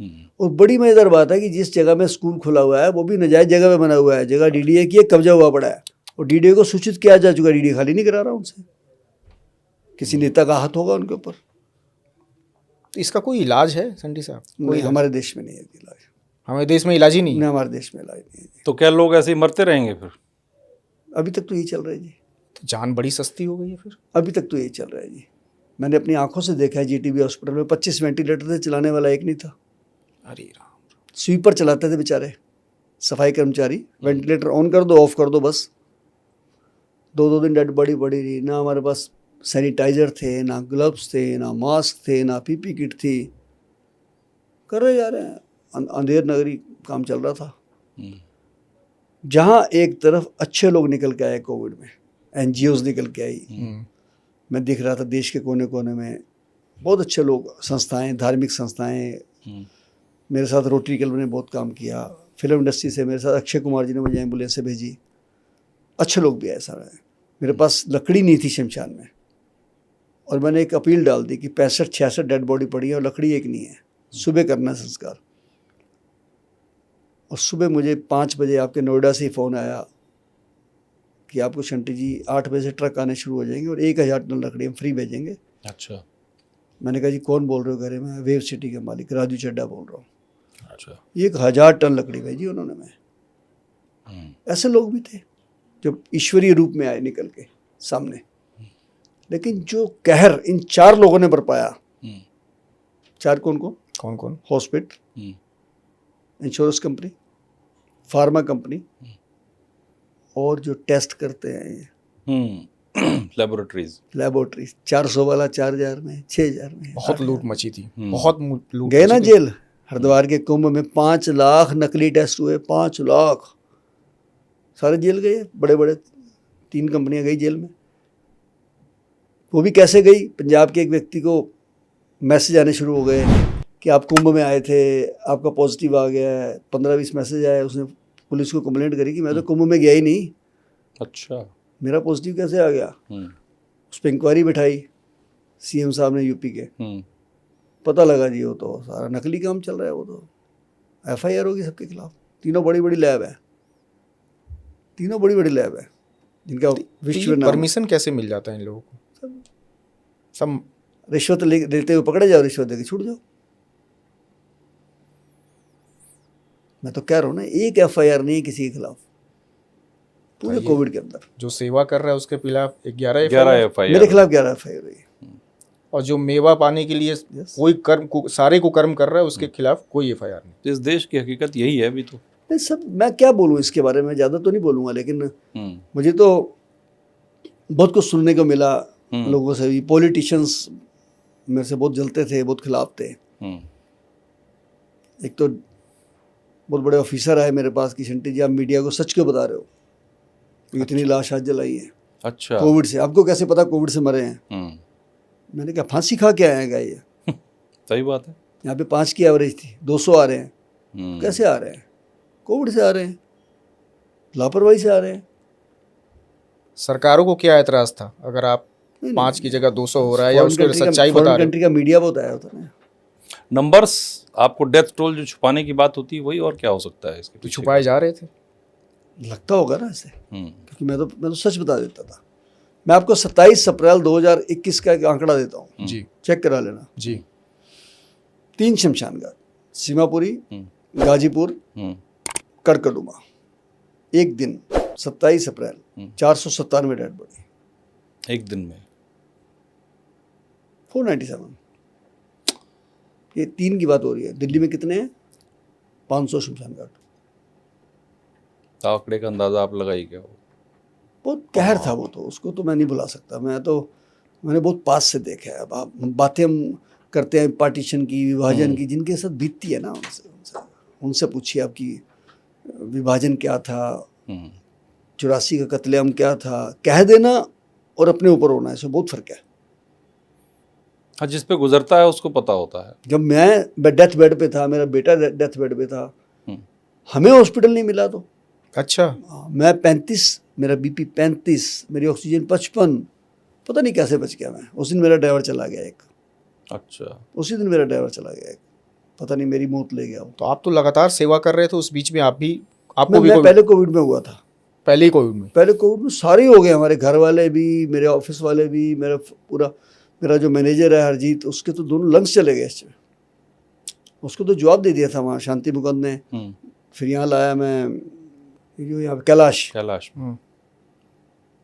S5: और बड़ी मजेदार बात है कि जिस जगह में स्कूल खुला हुआ है वो भी नाजायज जगह में बना हुआ है, जगह डीडीए की कब्जा हुआ पड़ा है, और डीडीए को सूचित किया जा चुका है। डीडीए खाली नहीं करा रहा उनसे, किसी नेता का हाथ होगा उनके ऊपर।
S7: तो इसका कोई इलाज है संडी साहब?
S5: कोई हमारे देश में नहीं है इलाज।
S7: हमारे देश में इलाज ही नहीं है।
S5: नहीं, हमारे देश में इलाज नहीं है।
S6: तो क्या लोग ऐसे ही मरते रहेंगे फिर?
S5: अभी तक तो यही चल रहा है जी।
S7: तो जान बड़ी सस्ती हो गई है फिर।
S5: अभी तक तो यही चल रहा है जी। मैंने अपनी आंखों से देखा है, जीटीबी हॉस्पिटल में 25 वेंटिलेटर थे, चलाने वाला एक नहीं था।
S7: अरे राम।
S5: स्वीपर चलाते थे बेचारे, सफाई कर्मचारी। वेंटिलेटर ऑन कर दो, ऑफ कर दो, बस। 2-2 दिन डेड बॉडी पड़ी रही। ना हमारे पास सैनिटाइजर थे, ना ग्लव्स थे, ना मास्क थे, ना पीपी किट थी। कर रहे जा रहे हैं, अंधेर नगरी काम चल रहा था। जहाँ एक तरफ अच्छे लोग निकल के आए कोविड में, एनजीओज निकल के आई। मैं दिख रहा था देश के कोने कोने में बहुत अच्छे लोग, संस्थाएं, धार्मिक संस्थाएं। मेरे साथ रोटरी क्लब ने बहुत काम किया। फिल्म इंडस्ट्री से मेरे साथ अक्षय कुमार जी ने मुझे एम्बुलेंस से भेजी। अच्छे लोग भी ऐसा रहे। मेरे पास लकड़ी नहीं थी शमशान में, और मैंने एक अपील डाल दी कि 65-66 डेड बॉडी पड़ी है और लकड़ी एक नहीं है, सुबह करना संस्कार। और सुबह मुझे 5 बजे आपके नोएडा से ही फ़ोन आया कि आपको शंटी जी 8 बजे से ट्रक आने शुरू हो जाएंगे और 1000 टन लकड़ी हम फ्री भेजेंगे।
S6: अच्छा
S5: मैंने कहा जी कौन बोल रहे हो? घरे में वेव सिटी के मालिक राजू चड्डा बोल रहा हूँ।
S6: अच्छा
S5: 1000 टन लकड़ी भेजी उन्होंने। मैं ऐसे लोग भी थे जो ईश्वरीय रूप में आए निकल के सामने, लेकिन जो कहर इन 4 लोगों ने बरपाया, 4 कौन कौन? Hospital, insurance company, pharma company, और जो टेस्ट करते हैं
S6: लेबोरेटरीज
S5: 400 वाला 4000 में, 6000 में।
S7: बहुत लूट मची थी, बहुत लूट
S5: गए ना
S7: मची थी।
S5: जेल। हरिद्वार के कुंभ में 5 लाख नकली टेस्ट हुए, 5 लाख। सारे जेल गए, बड़े बड़े 3 कंपनियां गई जेल में। वो भी कैसे गई? पंजाब के एक व्यक्ति को मैसेज आने शुरू हो गए कि आप कुंभ में आए थे, आपका पॉजिटिव आ गया है। 15-20 मैसेज आए। उसने पुलिस को कंप्लेंट करी कि मैं तो कुंभ में गया ही नहीं,
S6: अच्छा
S5: मेरा पॉजिटिव कैसे आ गया। उस पर इंक्वायरी बिठाई सीएम साहब ने यूपी के। पता लगा जी वो तो सारा नकली काम चल रहा है। वो तो FIR होगी सबके खिलाफ। तीनों बड़ी बड़ी लैब है, तीनों बड़ी बड़ी लैब है जिनका विश्व नाम।
S7: परमिशन कैसे मिल जाता है इन लोगों को? सब
S5: रिश्वत देते हुए पकड़े जाओ, रिश्वत देके छूट जाओ। मैं तो कह रहा हूँ ना, एक FIR नहीं है किसी के खिलाफ पूरे कोविड के अंदर।
S7: जो सेवा कर रहा है उसके खिलाफ 11
S6: FIR
S5: मेरे खिलाफ 11 FIR हुई।
S7: और जो मेवा पाने के लिए कोई सारे को कर्म कर रहा है उसके खिलाफ कोई FIR नहीं।
S6: इस देश की हकीकत यही है अभी तो।
S5: नहीं सब, मैं क्या बोलूँ इसके बारे में, ज़्यादा तो नहीं बोलूँगा, लेकिन मुझे तो बहुत कुछ सुनने को मिला लोगों से भी। पॉलिटिशियंस मेरे से बहुत जलते थे, बहुत खिलाफ थे। एक तो बहुत बड़े ऑफिसर आए मेरे पास कि शंटी जी आप मीडिया को सच क्यों बता रहे हो, इतनी लाश आज जलाई है
S6: अच्छा
S5: कोविड से, आपको कैसे पता कोविड से मरे हैं? मैंने कहा फांसी खा के आएगा ये?
S6: सही बात है।
S5: यहाँ पे 5 की एवरेज थी, 200 आ रहे हैं। कैसे आ रहे हैं? कोविड से आ रहे हैं, लापरवाही से आ रहे हैं।
S7: सरकारों को क्या एतराज था अगर आप 5 की जगह 200 हो रहा है, या उसको सच्चाई बता रहे?
S5: कंट्री का मीडिया बहुत आया होता है।
S6: नंबर्स, आपको डेथ टोल जो छुपाने की बात होती है वही, और क्या हो सकता है इसके
S7: तो
S6: पीछे?
S7: छुपाए जा रहे थे,
S5: लगता होगा ना ऐसे, क्योंकि मैं तो सच बता देता था। मैं आपको 27 अप्रैल 2021 का एक आंकड़ा देता हूँ
S7: जी,
S5: चेक करा लेना
S7: जी।
S5: 3 शमशान घाट, सीमापुरी, गाजीपुर, कड़कड़ुमा, एक दिन 27 अप्रैल 497 डेड बॉडी
S6: एक दिन में।
S5: 497। ये 3 की बात हो रही है। दिल्ली में कितने हैं? 500 शमशान घाट।
S6: आंकड़े का अंदाजा आप लगाइए क्या हो?
S5: बहुत कहर था वो तो, उसको तो मैं नहीं भुला सकता। मैंने बहुत पास से देखा है। अब आप बातें हम करते हैं पार्टीशन की, विभाजन की, जिनके साथ बीतती है ना, उनसे पूछिए आपकी विभाजन क्या था, 84 का कत्लेआम क्या था। कह देना और अपने ऊपर होना, इसमें बहुत फर्क है।
S6: हाँ, जिस पे गुजरता है उसको पता होता है।
S5: जब मैं डेथ बेड पे था, मेरा बेटा डेथ बेड पे था, हमें हॉस्पिटल नहीं मिला तो
S7: अच्छा,
S5: मैं 35, मेरा BP 35, मेरी ऑक्सीजन 55, पता नहीं कैसे बच गया मैं। उस दिन मेरा ड्राइवर चला गया एक।
S6: अच्छा,
S5: उसी दिन मेरा ड्राइवर चला गया एक, पता नहीं मेरी मौत ले गया वो।
S7: तो आप तो लगातार सेवा कर रहे थे, उस बीच में आपको भी
S5: मैं पहले कोविड में हुआ था।
S7: पहले ही कोविड में?
S5: पहले कोविड में सारे हो गए, हमारे घर वाले भी, मेरे ऑफिस वाले भी, मेरा जो मैनेजर है हरजीत, उसके तो दोनों लंग्स चले गए इसमें। उसको तो जवाब दे दिया था वहाँ शांति मुकुंद ने। फिर यहाँ लाया मैं, जो यहाँ कैलाश,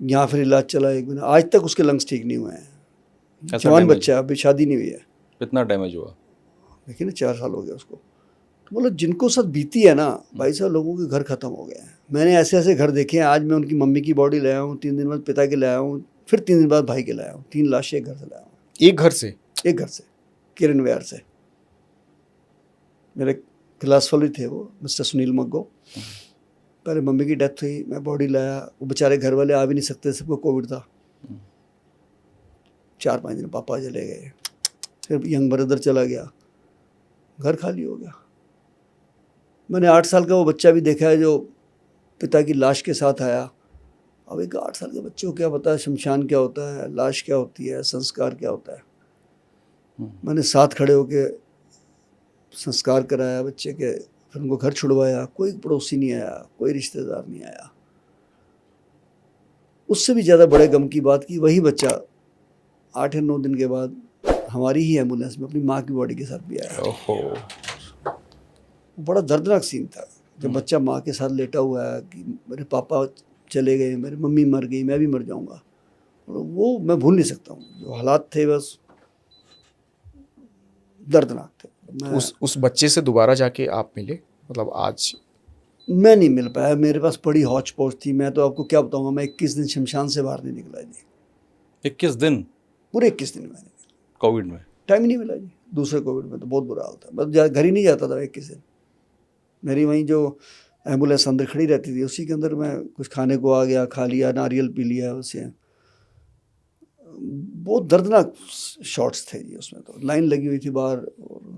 S5: यहाँ फिर इलाज चला 1 महीना। आज तक उसके लंग्स ठीक नहीं हुए हैं। जवान बच्चा, अभी शादी नहीं हुई है।
S6: कितना डैमेज हुआ?
S5: देखिए ना, 4 साल हो गया उसको। तो मतलब जिनको साथ बीती है ना भाई साहब, लोगों के घर खत्म हो गए हैं। मैंने ऐसे ऐसे घर देखे हैं। आज मैं उनकी मम्मी की बॉडी लाया हूँ, 3 दिन बाद पिता के लाया हूँ, फिर 3 दिन बाद भाई के लाया हूँ। 3 लाशें एक घर से लाया हूँ।
S7: एक घर से?
S5: एक घर से, किरण विहार से। मेरे क्लास फेलो थे वो, मिस्टर सुनील मग्गो। पहले मम्मी की डेथ हुई, मैं बॉडी लाया। वो बेचारे घर वाले आ भी नहीं सकते, सबको कोविड था। 4-5 दिन पापा चले गए, फिर यंग ब्रदर चला गया, घर खाली हो गया। मैंने 8 साल का वो बच्चा भी देखा है जो पिता की लाश के साथ आया, अब एक 8 साल के बच्चे को क्या पता है शमशान क्या होता है, लाश क्या होती है, संस्कार क्या होता है। मैंने साथ खड़े होके संस्कार कराया बच्चे के, फिर उनको घर छुड़वाया। कोई पड़ोसी नहीं आया, कोई रिश्तेदार नहीं आया। उससे भी ज़्यादा बड़े गम की बात की वही बच्चा 8 या 9 दिन के बाद हमारी ही एम्बुलेंस में अपनी माँ की बॉडी के साथ भी आया।
S6: ओहो।
S5: बड़ा दर्दनाक सीन था जब बच्चा माँ के साथ लेटा हुआ है कि मेरे पापा चले गए, मेरी मम्मी मर गई, मैं भी मर जाऊंगा। और वो मैं भूल नहीं सकता हूँ। जो हालात थे बस दर्दनाक थे।
S7: उस बच्चे से दोबारा जाके आप मिले, मतलब आज?
S5: मैं नहीं मिल पाया, मेरे पास बड़ी हौच पौच थी। मैं तो आपको क्या बताऊंगा, मैं 21 दिन शमशान से बाहर नहीं निकला जी।
S6: 21 दिन?
S5: पूरे 21 दिन मैंने
S6: कोविड में
S5: टाइम ही नहीं मिला जी। दूसरे कोविड में तो बहुत बुरा हाल था। मैं घर ही नहीं जाता था 21 दिन। मेरी वहीं जो एम्बुलेंस अंदर खड़ी रहती थी उसी के अंदर मैं कुछ खाने को आ गया, खा लिया, नारियल पी लिया। उससे बहुत दर्दनाक शॉट्स थे जी उसमें। तो लाइन लगी हुई थी बाहर,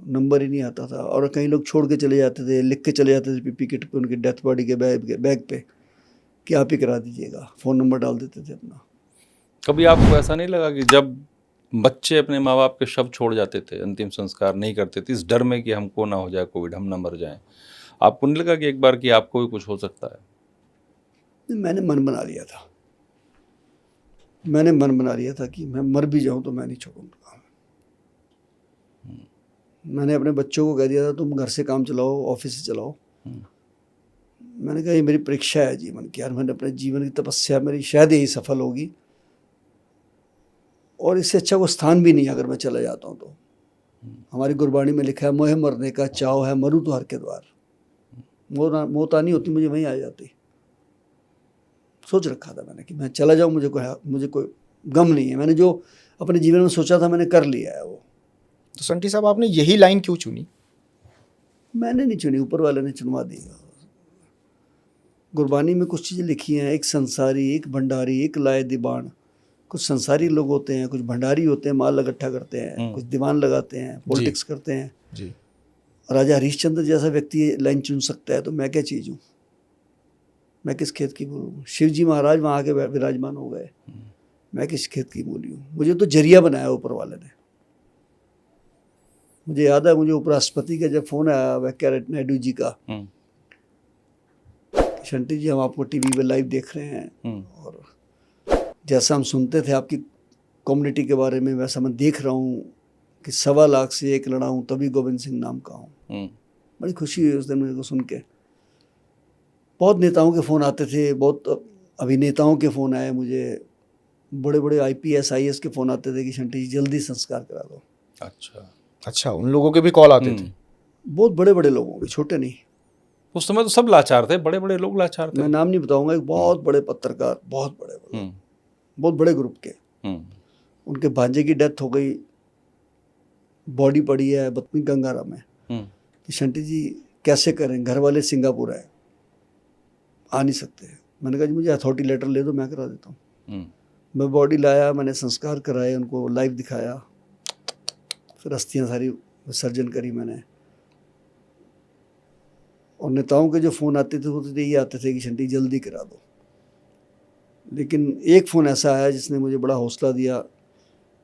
S5: नंबर ही नहीं आता था। और कई लोग छोड़ के चले जाते थे, लिख के चले जाते थे पीपी किट पे उनकी डेथ बॉडी के बैग पे कि आप ही करा दीजिएगा। फ़ोन नंबर डाल देते थे अपना।
S6: कभी आपको ऐसा नहीं लगा कि जब बच्चे अपने माँ बाप के शव छोड़ जाते थे, अंतिम संस्कार नहीं करते थे, इस डर में कि हमको ना हो जाए कोविड, हम ना मर जाएं, आपको नहीं लगा कि एक बार कि आपको भी कुछ हो सकता है?
S5: मैंने मन बना लिया था। मैंने मन बना लिया था कि मैं मर भी जाऊं तो मैं नहीं छोड़ूंगा। मैंने अपने बच्चों को कह दिया था तुम घर से काम चलाओ, ऑफिस से चलाओ। मैंने कहा ये मेरी परीक्षा है जीवन की यार। मैंने अपने जीवन की तपस्या मेरी शायद यही सफल होगी, और इससे अच्छा वो स्थान भी नहीं अगर मैं चला जाता हूँ तो। हमारी गुरबाणी में लिखा है मोहे मरने का चाव है, मरूँ तो हर के द्वार। मौत आनी होती मुझे वहीं आ जाती। सोच रखा था मैंने कि मैं चला जाऊँ, मुझे कोई गम नहीं है। मैंने जो अपने जीवन में सोचा था मैंने कर लिया है वो।
S7: तो संटी साहब आपने यही लाइन क्यों चुनी?
S5: मैंने नहीं चुनी, ऊपर वाले ने चुनवा दी। गुरबानी में कुछ चीज़ें लिखी हैं, एक संसारी, एक भंडारी, एक लाए दीवान। कुछ संसारी लोग होते हैं, कुछ भंडारी होते हैं, माल इकट्ठा करते हैं, कुछ दीवान लगाते हैं, पॉलिटिक्स करते हैं
S7: जी।
S5: राजा हरिश्चंद्र जैसा व्यक्ति लाइन चुन सकता है तो मैं क्या चीज़ हूँ? मैं किस खेत की मूली हूँ? शिव जी महाराज वहाँ आके विराजमान हो गए, मैं किस खेत की मूली हूँ? मुझे तो जरिया बनाया ऊपर वाले ने। मुझे याद है, मुझे उपराष्ट्रपति का जब फ़ोन आया वेंकैया नायडू जी का, शंटी जी हम आपको टीवी पे लाइव देख रहे हैं, और जैसा हम सुनते थे आपकी कम्युनिटी के बारे में वैसा मैं देख रहा हूँ कि 1.25 लाख से एक लड़ा हूँ तभी गोविंद सिंह नाम का हूँ। बड़ी खुशी हुई उस दिन मेरे को सुन के। बहुत नेताओं के फ़ोन आते थे, बहुत अभिनेताओं के फ़ोन आए मुझे, बड़े बड़े IPS IAS के फ़ोन आते थे कि शंटी जी जल्दी संस्कार करा दो।
S7: अच्छा, उन लोगों के भी कॉल आते थे?
S5: बहुत बड़े बड़े लोगों के, छोटे नहीं।
S6: उस समय तो सब लाचार थे, बड़े बड़े लोग लाचार थे।
S5: मैं नाम नहीं बताऊंगा, एक बहुत बड़े पत्रकार, बहुत बड़े ग्रुप के, उनके भांजे की डेथ हो गई, बॉडी पड़ी है बतमी गंगारा में। कि शंटी जी कैसे करें, घर वाले सिंगापुर है, आ नहीं सकते। मैंने कहा जी मुझे अथॉरिटी लेटर ले दो, मैं करा देता हूँ। मैं बॉडी लाया, मैंने संस्कार कराए, उनको लाइव दिखाया, फिर अस्थियाँ सारी विसर्जन करी मैंने। और नेताओं के जो फ़ोन आते थे वो तो यही आते थे कि शंटी जल्दी करा दो। लेकिन एक फ़ोन ऐसा आया जिसने मुझे बड़ा हौसला दिया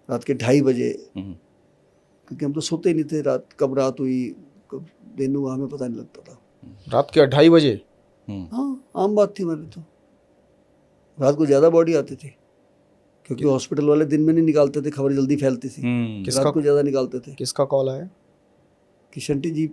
S5: रात के 2:30 बजे, क्योंकि हम तो सोते ही नहीं थे। रात कब रात हुई कब दिन हुआ हमें पता नहीं लगता था।
S7: रात के 2:30 बजे?
S5: हाँ, आम बात थी। मैंने तो रात को ज़्यादा बॉडी आती थी, क्योंकि हॉस्पिटल वाले दिन में नहीं निकालते थे, खबर जल्दी फैलती थी, रात को ज़्यादा निकालते थे।
S7: किसका कॉल आया?
S5: कि शंटी जी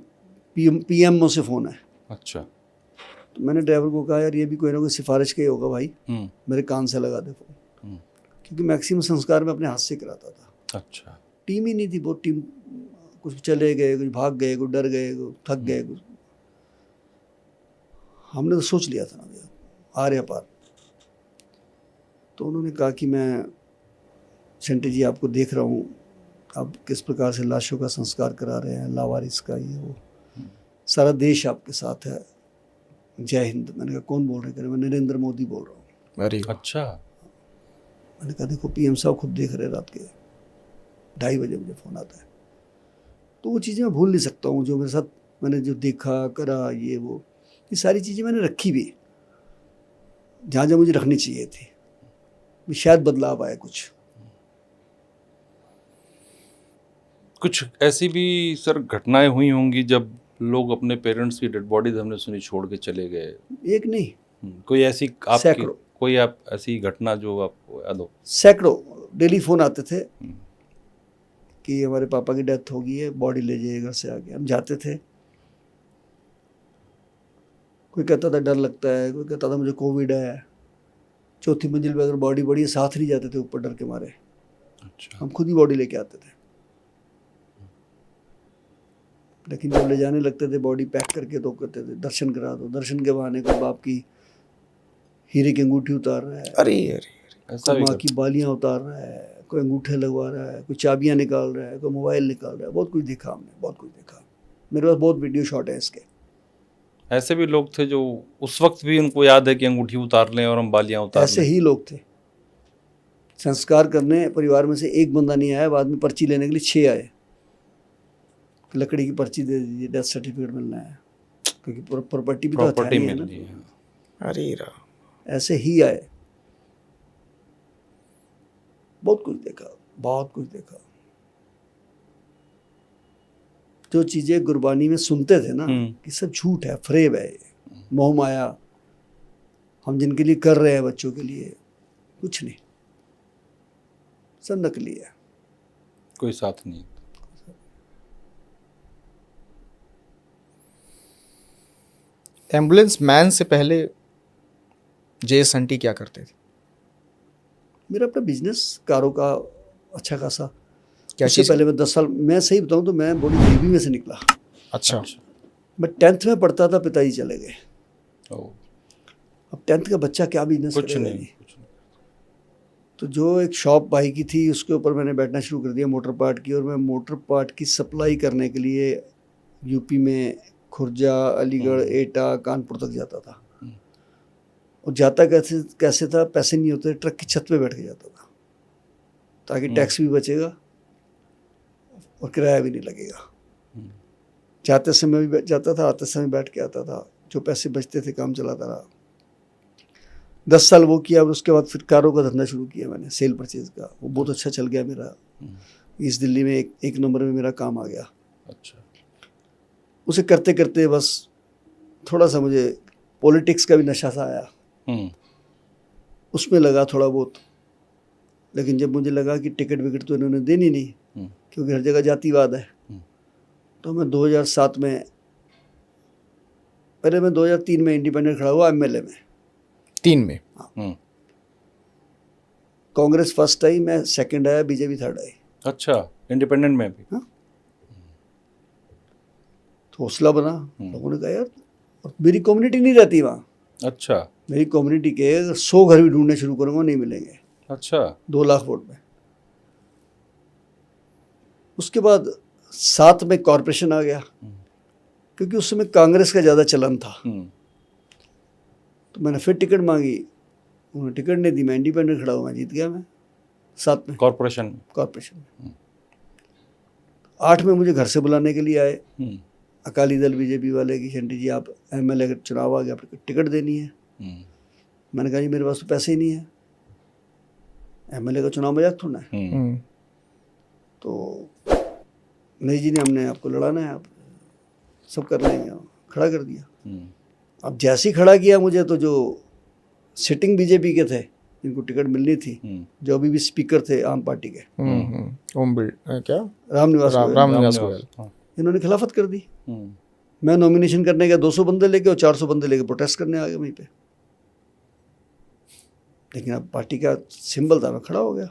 S5: PMO से फ़ोन है।
S6: अच्छा।
S5: तो मैंने ड्राइवर को कहा यार ये भी कोई ना कोई सिफारिश का ही होगा भाई, मेरे कान से लगा दे फ़ोन, क्योंकि मैक्सिमम संस्कार मैं अपने हाथ से कराता था।
S6: अच्छा।
S5: टीम ही नहीं थी, बहुत टीम, कुछ चले गए, कुछ भाग गए, कुछ डर गए, कुछ थक गए, कुछ। हमने तो सोच लिया था ना भैया आर्य पार। तो उन्होंने कहा कि मैं शंटी जी आपको देख रहा हूँ, आप किस प्रकार से लाशों का संस्कार करा रहे हैं, लावारिस का, ये वो, सारा देश आपके साथ है, जय हिंद। मैंने कहा कौन बोल रहे हैं? मैं नरेंद्र मोदी बोल रहा हूँ।
S7: अरे
S6: अच्छा।
S5: मैंने कहा देखो PM साहब खुद देख रहे, रात के 2:30 बजे मुझे फ़ोन आता है। तो वो चीज़ें मैं भूल नहीं सकता हूँ, जो मेरे साथ मैंने जो देखा करा, ये वो, ये सारी चीज़ें मैंने रखी भी। जहाँ जहाँ मुझे रखनी चाहिए थी। शायद बदलाव आए कुछ।
S6: कुछ ऐसी भी सर घटनाएं हुई होंगी जब लोग अपने पेरेंट्स की डेड बॉडीज हमने सुनी छोड़ के चले गए।
S5: एक नहीं,
S6: कोई ऐसी आपकी
S5: सैकड़ों।
S6: कोई आप ऐसी घटना जो आपको याद हो?
S5: सैकड़ों डेली फ़ोन आते थे कि हमारे पापा की डेथ हो गई है, बॉडी ले जाइए घर से आके। हम जाते थे, कोई कहता था डर लगता है, कोई कहता था मुझे कोविड है। चौथी मंजिल पे अगर बॉडी पड़ी है, साथ नहीं जाते थे ऊपर डर के मारे।
S6: अच्छा।
S5: हम खुद ही बॉडी लेके आते थे। लेकिन जब ले जाने लगते थे बॉडी पैक करके तो कहते थे दर्शन करा दो। दर्शन के बहाने कोई बाप की हीरे की अंगूठी उतार रहा है,
S7: अरे अरे
S6: ऐसा
S5: कोई
S6: भी
S5: माँ की बालियाँ उतार रहा है, कोई अंगूठे लगवा रहा है, कोई चाबियाँ निकाल रहा है, कोई मोबाइल निकाल रहा है। बहुत कुछ देखा हमने, बहुत कुछ देखा। मेरे पास बहुत वीडियो शॉट है इसके।
S6: ऐसे भी लोग थे जो उस वक्त भी उनको याद है कि अंगूठी उतार लें और हम बालियां उतार
S5: ऐसे
S6: लें।
S5: ही लोग थे। संस्कार करने परिवार में से एक बंदा नहीं आया, बाद में पर्ची लेने के लिए 6 आए। लकड़ी की पर्ची दे दीजिए, डेथ सर्टिफिकेट मिलना है, क्योंकि प्रॉपर्टी भी तो
S6: प्रॉपर्टी
S5: हथियार ही है
S6: मिल
S5: ना।
S6: रही है।
S7: अरे राम।
S5: ऐसे ही आए। बहुत कुछ देखा, बहुत कुछ देखा। जो चीजें गुरबानी में सुनते थे ना कि सब झूठ है, फरेब है, मोह माया, हम जिनके लिए कर रहे हैं बच्चों के लिए, कुछ नहीं, सब नकली है।
S6: कोई साथ नहीं।
S7: एम्बुलेंस मैन से पहले जे.एस. हंटी क्या करते थे?
S5: मेरा अपना बिजनेस कारों का अच्छा खासा।
S7: क्या
S5: उससे
S7: चीज़?
S5: पहले मैं 10 साल, मैं सही बताऊं तो मैं बड़ी गरीबी में से निकला।
S7: अच्छा।
S5: मैं 10th में पढ़ता था, पिताजी चले गए।
S6: ओ,
S5: अब 10th का बच्चा क्या बिजनेस
S6: कुछ
S5: करेगा
S6: नहीं,
S5: जी?
S6: कुछ नहीं।
S5: तो जो एक शॉप भाई की थी उसके ऊपर मैंने बैठना शुरू कर दिया, मोटर पार्ट की। और मैं मोटर पार्ट की सप्लाई करने के लिए यूपी में खुर्जा, अलीगढ़, एटा, कानपुर तक जाता था। और जाता कैसे था, पैसे नहीं होते, ट्रक की छत पे बैठ के जाता था, ताकि टैक्स भी बचेगा और किराया भी नहीं लगेगा। जाते समय भी जाता था, आते समय बैठ के आता था। जो पैसे बचते थे काम चलाता रहा। 10 साल वो किया। और उसके बाद फिर कारों का धंधा शुरू किया मैंने, सेल परचेज का। वो बहुत अच्छा चल गया मेरा। ईस्ट दिल्ली में एक नंबर में मेरा काम आ गया।
S6: अच्छा।
S5: उसे करते करते बस थोड़ा सा मुझे पॉलिटिक्स का भी नशा सा आया, उसमें लगा थोड़ा बहुत। लेकिन जब मुझे लगा कि टिकट विकट तो इन्होंने देनी नहीं, क्योंकि हर जगह जातिवाद है, तो मैं 2007 में, पहले मैं 2003 में इंडिपेंडेंट खड़ा हुआ एमएलए में।
S7: 3 में?
S5: कांग्रेस फर्स्ट आई, मैं सेकंड आया, बीजेपी थर्ड आई।
S6: अच्छा, इंडिपेंडेंट में भी?
S5: हाँ। तो हौसला बना। लोगों ने कहा यार, और मेरी कम्युनिटी नहीं रहती वहाँ।
S6: अच्छा।
S5: मेरी कम्युनिटी के 100 घर भी ढूंढने शुरू करूँगा, नहीं मिलेंगे।
S6: अच्छा।
S5: 2 लाख वोट में। उसके बाद 7 में कॉरपोरेशन आ गया, क्योंकि उस समय कांग्रेस का ज़्यादा चलन था। तो मैंने फिर टिकट मांगी, उन्होंने टिकट नहीं दी। मैं इंडिपेंडेंट खड़ा हुआ, मैं जीत गया। मैं 7 में
S6: कॉरपोरेशन
S5: में 8 में मुझे घर से बुलाने के लिए आए अकाली दल बीजेपी वाले की, शंटी जी आप एमएलए का चुनाव आ गया, आपको टिकट देनी है। मैंने कहा जी मेरे पास तो पैसे ही नहीं है, एमएलए का चुनाव मजाक थोड़ा है। तो नहीं जी, ने हमने आपको लड़ाना है, आप सब कर लेंगे। खड़ा कर दिया। अब जैसे ही खड़ा किया मुझे, तो जो सिटिंग बीजेपी के थे जिनको टिकट मिलनी थी, जो अभी भी स्पीकर थे आम पार्टी के,
S7: क्या
S5: रामनिवास गोयल, इन्होंने खिलाफत कर दी। मैं नॉमिनेशन करने गया 200 बंदे लेके, और 400 बंदे लेके प्रोटेस्ट करने आ गए वहीं पे। लेकिन अब पार्टी का सिंबल था, मैं खड़ा हो गया।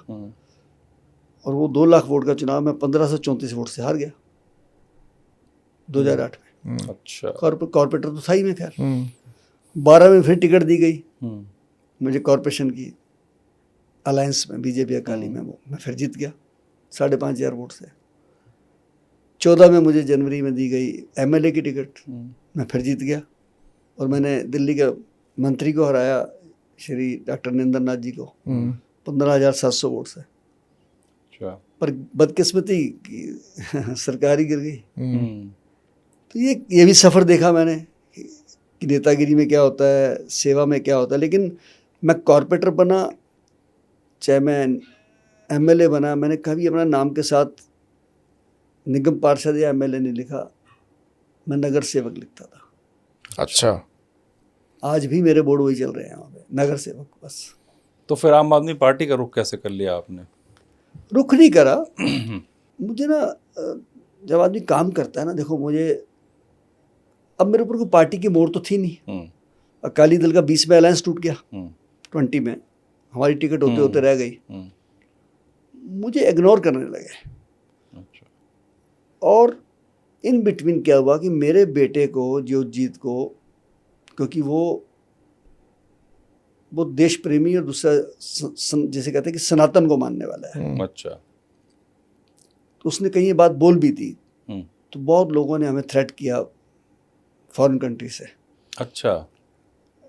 S5: और वो 2 लाख वोट का चुनाव मैं 1534 वोट से हार गया 2008 में।
S6: अच्छा।
S5: कॉर्पोरेटर तो था ही मैं। खैर 12 में फिर टिकट दी गई मुझे कॉर्पोरेशन की, अलायंस में, बीजेपी अकाली में। वो मैं फिर जीत गया 5,500 वोट से। 14 में मुझे जनवरी में दी गई एमएलए की टिकट, मैं फिर जीत गया। और मैंने दिल्ली के मंत्री को हराया, श्री डॉक्टर नरेंद्र नाथ जी को, 15,700 वोट से। पर बदकिस्मती की सरकार ही गिर गई। तो ये भी सफ़र देखा मैंने कि नेतागिरी में क्या होता है, सेवा में क्या होता है। लेकिन मैं कॉरपोरेटर बना, चाहे मैं एमएलए बना, मैंने कभी अपना नाम के साथ निगम पार्षद या एमएलए नहीं लिखा, मैं नगर सेवक लिखता था।
S7: अच्छा,
S5: आज भी मेरे बोर्ड वही चल रहे हैं वहाँ पे, नगर सेवक बस।
S6: तो फिर आम आदमी पार्टी का रुख कैसे कर लिया आपने?
S5: रुख नहीं करा। मुझे ना जब आदमी काम करता है ना, देखो मुझे अब मेरे ऊपर कोई पार्टी की मोहर तो थी नहीं। अकाली दल का 20 में अलायंस टूट गया, 20 में हमारी टिकट होते होते रह गई, मुझे इग्नोर करने लगे।
S6: अच्छा।
S5: और इन बिटवीन क्या हुआ कि मेरे बेटे को, ज्योतजीत को, क्योंकि वो देश प्रेमी और दूसरा जैसे कहते हैं कि सनातन को मानने वाला है,
S6: अच्छा।
S5: तो उसने कहीं ये बात बोल भी थी, तो बहुत लोगों ने हमें थ्रेट किया फॉरेन कंट्री से।
S6: अच्छा।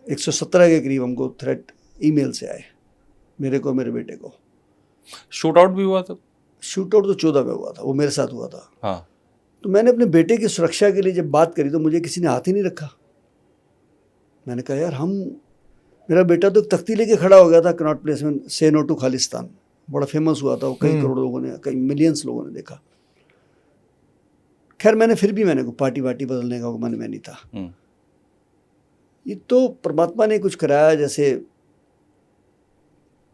S5: 117 के करीब हमको थ्रेट ईमेल से आए, मेरे को, मेरे बेटे को।
S6: शूट आउट भी हुआ था?
S5: शूट आउट तो 14 में हुआ था, वो मेरे साथ हुआ था।
S6: हाँ।
S5: तो मैंने अपने बेटे की सुरक्षा के लिए जब बात करी तो मुझे किसी ने हाथ ही नहीं रखा। मैंने कहा यार, मेरा बेटा तो एक तख्ती लेके खड़ा हो गया था कनॉट प्लेस में, से नो टू खालिस्तान, बड़ा फेमस हुआ था वो, कई करोड़ लोगों ने, कई मिलियंस लोगों ने देखा। खैर मैंने को पार्टी वार्टी बदलने का मन में नहीं था। ये तो परमात्मा ने कुछ कराया, जैसे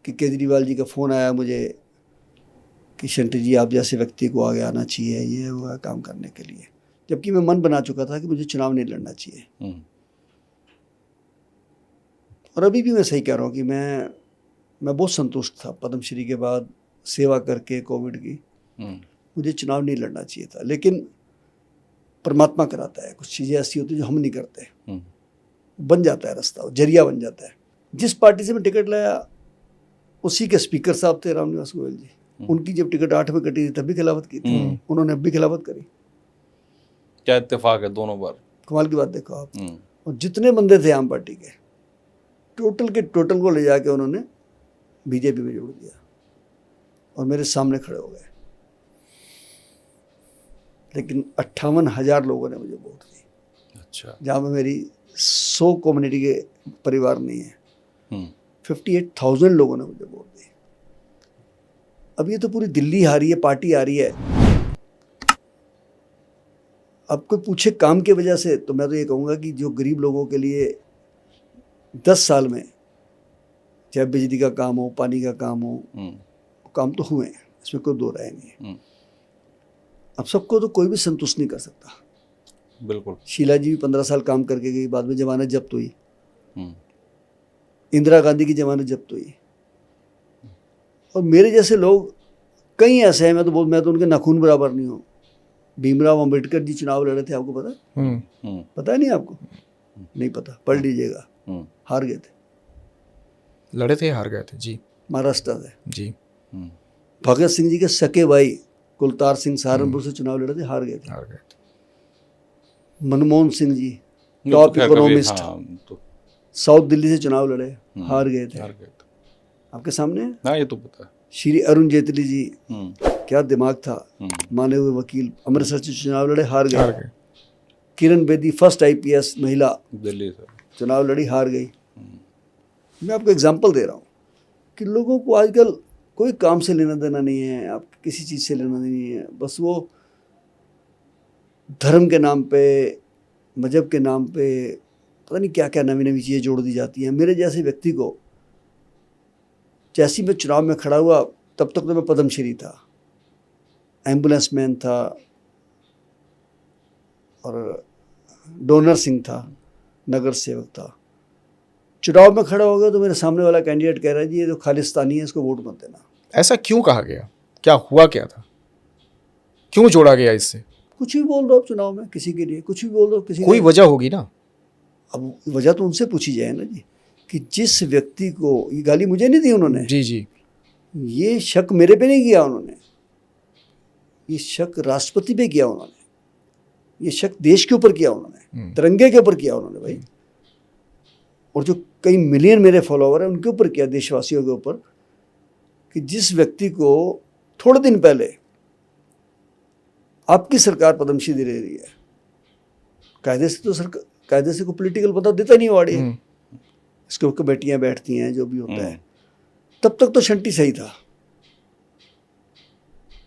S5: कि केजरीवाल जी का फ़ोन आया मुझे कि शंटी जी आप जैसे व्यक्ति को आगे आना चाहिए, ये हुआ काम करने के लिए, जबकि मैं मन बना चुका था कि मुझे चुनाव नहीं लड़ना चाहिए। और अभी भी मैं सही कह रहा हूँ कि मैं बहुत संतुष्ट था पद्मश्री के बाद सेवा करके कोविड की। मुझे चुनाव नहीं लड़ना चाहिए था, लेकिन परमात्मा कराता है, कुछ चीज़ें ऐसी होती हैं जो हम नहीं करते, बन जाता है रास्ता, जरिया बन जाता है। जिस पार्टी से मैं टिकट लाया उसी के स्पीकर साहब थे रामनिवास गोयल जी, उनकी जब टिकट 8 में कटी थी तब भी खिलाफत की थी, उन्होंने अब भी खिलाफत करी।
S6: क्या इत्तेफाक है दोनों बार।
S5: कमाल की बात देखो आप। और जितने बंदे थे आम पार्टी के, टोटल के टोटल को ले जाके उन्होंने बीजेपी में जोड़ दिया और मेरे सामने खड़े हो गए। लेकिन 58,000 लोगों ने मुझे वोट दी।
S6: अच्छा।
S5: जहाँ पे मेरी 100 कम्युनिटी के परिवार नहीं है, 58,000 लोगों ने मुझे वोट दी। अब ये तो पूरी दिल्ली हारी है, पार्टी हारी है। अब कोई पूछे काम की वजह से, तो मैं तो ये कहूँगा कि जो गरीब लोगों के लिए 10 साल में, चाहे बिजली का काम हो, पानी का काम हो, काम तो हुए हैं, इसमें कोई दो राय नहीं है। अब सबको तो कोई भी संतुष्ट नहीं कर सकता।
S6: बिल्कुल।
S5: शीला जी भी 15 साल काम करके गई, बाद में जमानत जब्त हुई। इंदिरा गांधी की जमानत जब्त हुई। और मेरे जैसे लोग कई ऐसे हैं, मैं तो उनके नाखून बराबर नहीं हूँ। भीमराव अंबेडकर जी चुनाव लड़े थे, आपको पता? पता है नहीं आपको? नहीं पता, पढ़ लीजिएगा। हार गए थे।
S7: लड़े थे, हार गए थे जी,
S5: महाराष्ट्र से
S7: जी।
S5: भगत सिंह जी के सके भाई कुलतार सिंह सहारनपुर से चुनाव लड़े थे, हार गए थे। Manmohan Singh ji top economist, south Delhi से चुनाव लड़े, हार गए थे। आपके सामने है?
S6: हाँ, ये तो पता है।
S5: श्री अरुण जेटली जी, क्या दिमाग था, माने हुए वकील, अमृतसर से चुनाव लड़े, हार गए। किरण बेदी फर्स्ट IPS महिला, दिल्ली से चुनाव लड़ी, हार गई। मैं आपको एग्जांपल दे रहा हूँ कि लोगों को आजकल कोई काम से लेना देना नहीं है, आप किसी चीज़ से लेना नहीं है, बस वो धर्म के नाम पे, मजहब के नाम पे पता नहीं क्या क्या नवी नवी चीज़ें जोड़ दी जाती हैं। मेरे जैसे व्यक्ति को, जैसे मैं चुनाव में खड़ा हुआ तब तक तो मैं पद्मश्री था, एम्बुलेंस मैन था और डोनर सिंह था, नगर सेवक था। चुनाव में खड़ा हो गया तो मेरे सामने वाला कैंडिडेट कह रहा है जी ये तो खालिस्तानी है, इसको वोट मत देना।
S7: ऐसा क्यों कहा गया? क्या हुआ, क्या था, क्यों जोड़ा गया इससे?
S5: कुछ भी बोल दो आप चुनाव में, किसी के लिए कुछ भी बोल दो, किसी
S7: कोई वजह होगी ना।
S5: अब वजह तो उनसे पूछी जाए ना जी, कि जिस व्यक्ति को, ये गाली मुझे नहीं दी उन्होंने
S7: जी जी,
S5: ये शक मेरे पे नहीं किया उन्होंने, ये शक राष्ट्रपति पे किया उन्होंने, ये शक देश के ऊपर किया उन्होंने, तिरंगे के ऊपर किया उन्होंने भाई। और जो कई मिलियन मेरे फॉलोवर हैं उनके ऊपर किया, देशवासियों के ऊपर, कि जिस व्यक्ति को थोड़े दिन पहले आपकी सरकार पद्मश्री दे रही है, कायदे से तो सरकार, कायदे से कोई पॉलिटिकल पता देता नहीं वाड़ी है, इसके ऊपर कमेटियाँ बैठती हैं, जो भी होता है, तब तक तो शंटी सही था।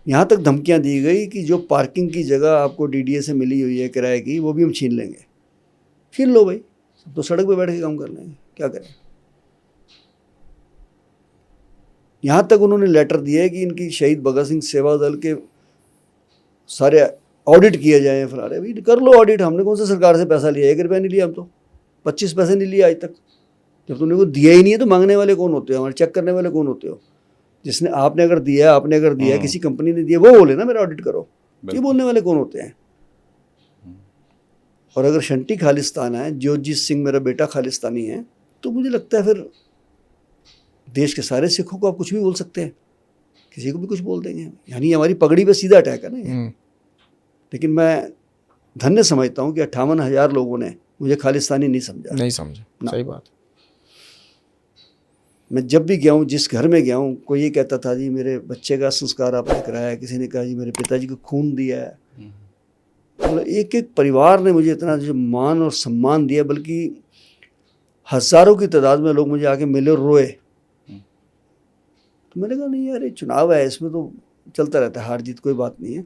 S5: यहाँ तक धमकियाँ दी गई कि जो पार्किंग की जगह आपको डीडीए से मिली हुई है किराए की, वो भी हम छीन लेंगे। छीन लो भाई, सब तो सड़क पे बैठ के काम कर लेंगे, क्या करें। यहाँ तक उन्होंने लेटर दिया है कि इनकी शहीद भगत सिंह सेवा दल के सारे ऑडिट किए जाए। फलारे भाई कर लो ऑडिट, हमने कौन सा सरकार से पैसा लिया? 1 रुपया नहीं लिया हम तो, 25 पैसे नहीं लिया आज तक। जब तुमने को दिया ही नहीं है तो मांगने वाले कौन होते हो? हमारे चेक करने वाले कौन होते हो? जिसने आपने अगर दिया किसी कंपनी ने दिया, वो बोले ना मेरा ऑडिट करो। ये बोलने वाले कौन होते हैं? और अगर शंटी खालिस्तान है, ज्योतिजीत सिंह मेरा बेटा खालिस्तानी है, तो मुझे लगता है फिर देश के सारे सिखों को आप कुछ भी बोल सकते हैं, किसी को भी कुछ बोल देंगे। यानी हमारी पगड़ी पे सीधा अटैक है ना ये। लेकिन मैं धन्य समझता हूँ कि 58,000 लोगों ने मुझे खालिस्तानी नहीं समझा।
S7: सही बात।
S5: मैं जब भी गया हूँ, जिस घर में गया हूँ, कोई ये कहता था जी मेरे बच्चे का संस्कार आपने कराया है, किसी ने कहा जी मेरे पिताजी को खून दिया है। मतलब एक एक परिवार ने मुझे इतना जो मान और सम्मान दिया, बल्कि हज़ारों की तादाद में लोग मुझे आके मिले और रोए। तो मैंने कहा नहीं यार, ये चुनाव है, इसमें तो चलता रहता है, हार जीत कोई बात नहीं है।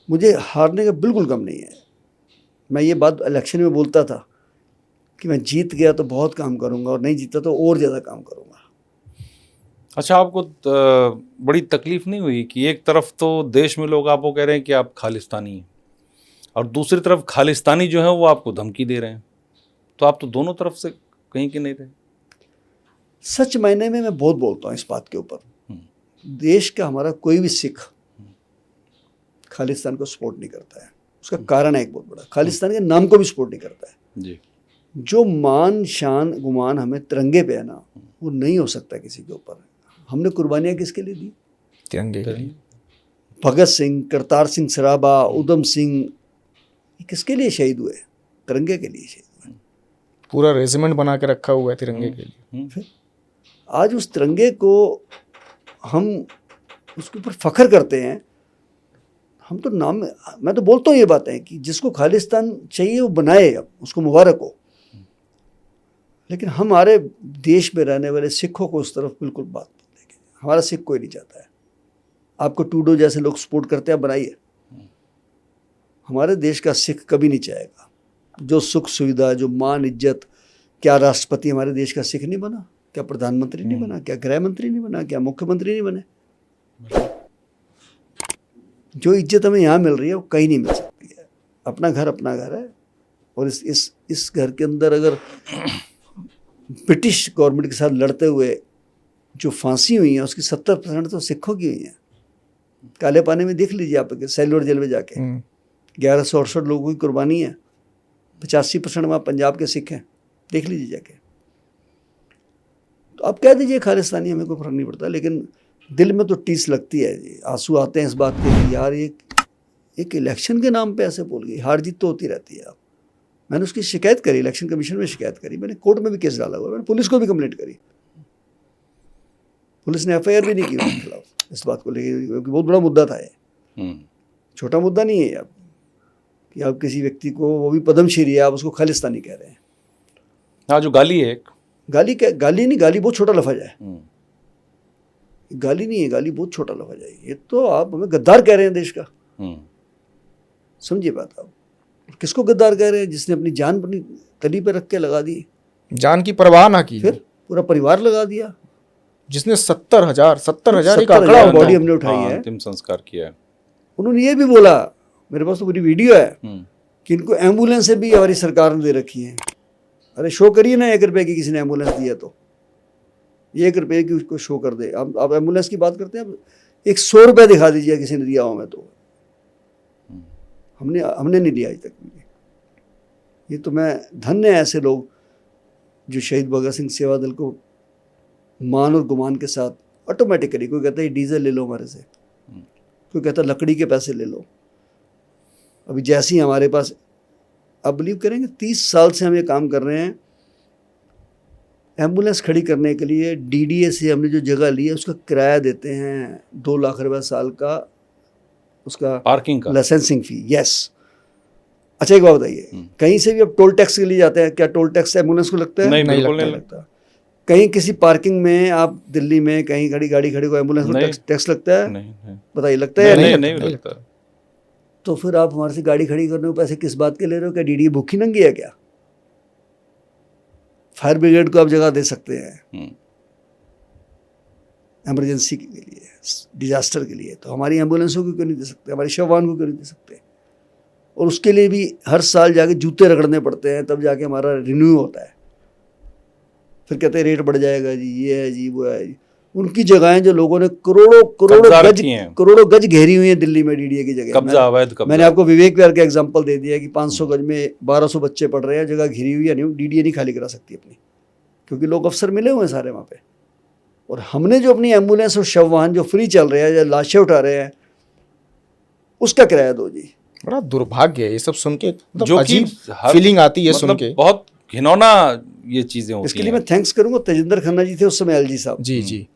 S5: मुझे हारने का बिल्कुल गम नहीं है। मैं ये बात इलेक्शन में बोलता था कि मैं जीत गया तो बहुत काम करूंगा और नहीं जीता तो और ज़्यादा काम करूंगा।
S6: अच्छा, आपको बड़ी तकलीफ नहीं हुई कि एक तरफ तो देश में लोग आपको कह रहे हैं कि आप खालिस्तानी हैं और दूसरी तरफ खालिस्तानी जो है वो आपको धमकी दे रहे हैं, तो आप तो दोनों तरफ से कहीं के नहीं थे?
S5: सच मायने में मैं बहुत बोलता हूँ इस बात के ऊपर। देश का हमारा कोई भी सिख खालिस्तान को सपोर्ट नहीं करता है। उसका कारण है एक बहुत बड़ा, खालिस्तान के नाम को भी सपोर्ट नहीं करता है
S6: जी।
S5: जो मान शान गुमान हमें तिरंगे पे है ना, वो नहीं हो सकता किसी के ऊपर। हमने कुर्बानियाँ किसके लिए दी?
S7: तिरंगे के लिए।
S5: भगत सिंह, करतार सिंह सराभा, उधम सिंह, ये किसके लिए शहीद हुए? तिरंगे के लिए शहीद हुए।
S7: पूरा रेजिमेंट बना के रखा हुआ है तिरंगे के लिए।
S5: फिर आज उस तिरंगे को हम उसके ऊपर फख्र करते हैं। हम तो नाम, मैं तो बोलता हूँ ये बातें कि जिसको खालिस्तान चाहिए वो बनाए, अब उसको मुबारक हो। लेकिन हमारे देश में रहने वाले सिखों को उस तरफ बिल्कुल बात नहीं देंगे। हमारा सिख कोई नहीं चाहता है। आपको टूडो जैसे लोग सपोर्ट करते हैं, बनाइए। हमारे देश का सिख कभी नहीं चाहेगा। जो सुख सुविधा, जो मान इज्जत, क्या राष्ट्रपति हमारे देश का सिख नहीं बना? क्या प्रधानमंत्री नहीं बना? क्या गृह मंत्री नहीं बना? क्या मुख्यमंत्री नहीं बने? जो इज्जत हमें यहाँ मिल रही है वो कहीं नहीं मिल सकती है। अपना घर है। और इस घर के अंदर अगर ब्रिटिश गवर्नमेंट के साथ लड़ते हुए जो फांसी हुई है उसकी 70% तो सिखों की हुई है। काले पानी में देख लीजिए आप, सेलूर जेल में जाके 1168 लोगों की कुर्बानी है। 85% वहाँ पंजाब के सिख हैं, देख लीजिए जाके। तो आप कह दीजिए खालिस्तानी, हमें कोई फर्क नहीं पड़ता, लेकिन दिल में तो टीस लगती है जी। आंसू आते हैं इस बात के कि यार एक इलेक्शन के नाम पे ऐसे बोल गई। हार जीत तो होती रहती है। मैंने उसकी शिकायत करी, इलेक्शन कमीशन में शिकायत करी, मैंने कोर्ट में भी केस डाला हुआ, मैंने पुलिस को भी कंप्लेंट करी। पुलिस ने FIR भी नहीं की उनके खिलाफ इस बात को लेकर, क्योंकि बहुत बड़ा मुद्दा था ये। छोटा मुद्दा नहीं है अब कि आप किसी व्यक्ति को, वो भी पद्मश्री है, आप उसको खालिस्तानी कह रहे हैं।
S6: हाँ, जो गाली है,
S5: गाली नहीं, गाली बहुत छोटा लफ्ज़ है। गाली नहीं है, गाली बहुत छोटा लफ्ज़ है। ये तो आप हमें गद्दार कह रहे हैं देश का। समझिए बात आप। किसको गद्दार कह रहे हैं? जिसने अपनी जान अपनी तली पे रख के लगा दी,
S7: जान की परवाह ना की,
S5: फिर पूरा परिवार लगा दिया।
S7: जिसने 70,000 एक
S5: 70,000
S7: आंकड़ा
S5: बॉडी हमने उठाई है।
S6: अंतिम संस्कार किया है।
S5: उन्होंने ये भी बोला, मेरे पास तो पूरी वीडियो है, कि इनको एम्बुलेंस भी हमारी सरकार ने दे रखी है। अरे शो करिए ना, 1 रुपये की किसी ने एम्बुलेंस दिया तो 1 रुपये की उसको शो कर दे। आप एम्बुलेंस की बात करते हैं, आप 100 रुपये दिखा दीजिए किसी ने दिया हो। मैं तो हमने नहीं दिया आज तक। ये तो मैं धन्य है ऐसे लोग जो शहीद भगत सिंह सेवा दल को मान और गुमान के साथ ऑटोमेटिकली, कोई कहता है डीजल ले लो हमारे से, कोई कहता है लकड़ी के पैसे ले लो। अभी जैसे ही हमारे पास, आप बिलीव करेंगे 30 साल से हम ये काम कर रहे हैं, एम्बुलेंस खड़ी करने के लिए DDA से हमने जो जगह ली है उसका किराया देते हैं 2 लाख रुपये साल का, उसका
S6: पार्किंग का
S5: लाइसेंसिंग फी। यस। अच्छा एक बात बताइए, कहीं से भी अब टोल टैक्स के लिए जाते हैं, क्या टोल टैक्स एम्बुलेंस को लगता है?
S6: नहीं,
S5: नहीं
S6: बिल्कुल नहीं
S5: लगता। कहीं किसी पार्किंग में आप दिल्ली में कहीं गाड़ी खड़ी को एम्बुलेंस को
S6: नहीं।
S5: टैक्स लगता है?
S6: नहीं
S5: बताइए, लगता है या
S6: नहीं,
S5: नहीं?
S6: नहीं लगता।
S5: तो फिर आप हमारे से गाड़ी खड़ी करने को पैसे किस बात के ले रहे हो? क्या डीडी भूखी नंगी है क्या? फायर ब्रिगेड को आप जगह दे सकते हैं इमरजेंसी के लिए, डिजास्टर के लिए, तो हमारी एम्बुलेंसों को क्यों नहीं दे सकते? हमारी शव वाहन को क्यों नहीं दे सकते? और उसके लिए भी हर साल जाके जूते रगड़ने पड़ते हैं, तब जाके हमारा रिन्यू होता है। फिर कहते हैं रेट बढ़ जाएगा जी, ये है जी, वो है जी। उनकी जगहें जो लोगों ने करोड़ों गज घेरी हुई है दिल्ली में डीडीए की जगह।
S6: कब्जा, अवैध कब्जा।
S5: मैंने आपको विवेक विहार का एग्जांपल दे दिया कि 500 गज में 1200 बच्चे पढ़ रहे हैं, जगह घिरी हुई है, नहीं डीडीए नहीं खाली करा सकती अपनी, क्योंकि लोग अफसर मिले हुए हैं सारे वहाँ पे। और हमने जो अपनी एम्बुलेंस और शव वाहन जो फ्री चल रहे हैं, जो लाशें उठा रहे हैं, उसका किराया दो जी।
S7: बड़ा दुर्भाग्य है ये सब सुन के, मतलब
S6: जो कि
S7: अजीब
S6: हर-
S7: फीलिंग आती है सुन
S6: मतलब
S7: के।
S6: बहुत घिनौना ये चीजें होती
S5: इसके लिए
S6: हैं।
S5: मैं थैंक्स करूंगा, तेजिंदर खन्ना जी थे उस समय एलजी साहब,
S7: जी जी।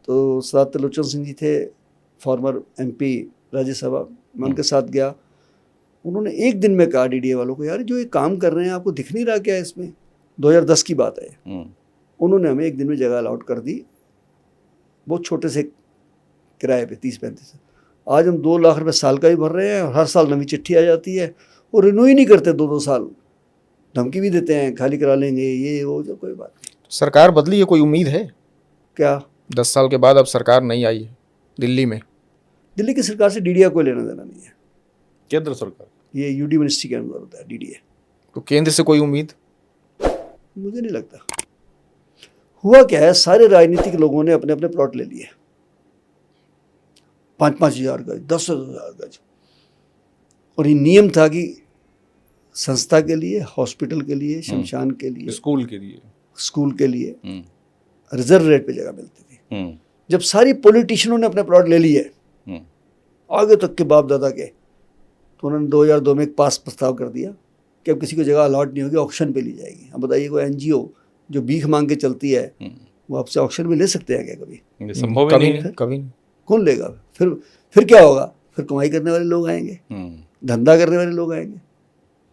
S5: तो सरदार त्रिलोचन सिंह जी थे फॉर्मर एमपी राज्यसभा, मैं उनके साथ गया। उन्होंने एक दिन में कहा डीडीए वालों को, यार जो ये काम कर रहे हैं आपको दिख नहीं रहा क्या इसमें? 2010 की बात है। उन्होंने हमें एक दिन में जगह अलॉट कर दी, बहुत छोटे से किराए पे 30-35। आज हम 2 लाख रुपए साल का ही भर रहे हैं और हर साल नवी चिट्ठी आ जाती है और रिन्यू ही नहीं करते 2-2 साल, धमकी भी देते हैं खाली करा लेंगे, ये वो, जो कोई बात नहीं।
S7: सरकार बदली है, कोई उम्मीद है?
S5: क्या
S7: 10 साल के बाद अब सरकार नहीं आई है दिल्ली में?
S5: दिल्ली की सरकार से डीडीए कोई लेना देना नहीं है,
S6: केंद्र सरकार,
S5: ये यूडी मिनिस्ट्री के अंदर होता है डीडीए।
S7: तो केंद्र से कोई उम्मीद?
S5: मुझे नहीं लगता। हुआ क्या है, सारे राजनीतिक लोगों ने अपने अपने प्लॉट ले लिए, 5-5 हज़ार गज, 10,000 गज, और ये नियम था कि संस्था के लिए, हॉस्पिटल के लिए, शमशान के लिए,
S6: स्कूल के लिए,
S5: स्कूल के लिए रिजर्व रेट पे जगह मिलती थी। जब सारी पॉलिटिशियनों ने अपने प्लॉट ले लिए आगे तक के बाप दादा के, तो उन्होंने 2002 में एक पास प्रस्ताव कर दिया कि अब किसी को जगह अलॉट नहीं होगी, ऑक्शन पे ली जाएगी। अब बताइए कोई एनजीओ जो भीख मांग के चलती है वो आपसे ऑक्शन में ले सकते हैं क्या? कभी
S6: ये संभव ही नहीं है।
S7: कभी नहीं।
S5: कौन लेगा? फिर क्या होगा? फिर कमाई करने वाले लोग आएंगे, धंधा करने वाले लोग आएंगे,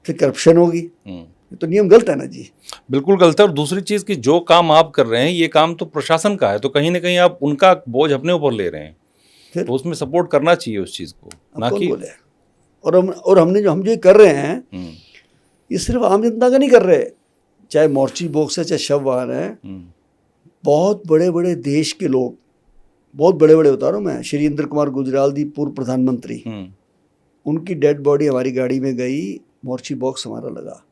S5: फिर करप्शन होगी। ये तो नियम गलत है ना जी।
S6: बिल्कुल गलत है। और दूसरी चीज कि जो काम आप कर रहे हैं ये काम तो प्रशासन का है, तो कहीं ना कहीं आप उनका बोझ अपने ऊपर ले रहे हैं,
S5: फिर
S6: तो उसमें सपोर्ट करना चाहिए उस चीज को,
S5: अब
S6: ना
S5: कौन
S6: कि
S5: बोले? और हम जो कर रहे हैं ये सिर्फ आम जनता का नहीं कर रहे, चाहे मोर्ची बॉक्स है, चाहे शव वाहन है, बहुत बड़े बड़े देश के लोग, बहुत बड़े बड़े बता रहा हूँ मैं, श्री इंद्र कुमार गुजराल जी पूर्व प्रधानमंत्री, उनकी डेड बॉडी हमारी गाड़ी में गई, मोर्ची बॉक्स हमारा लगा।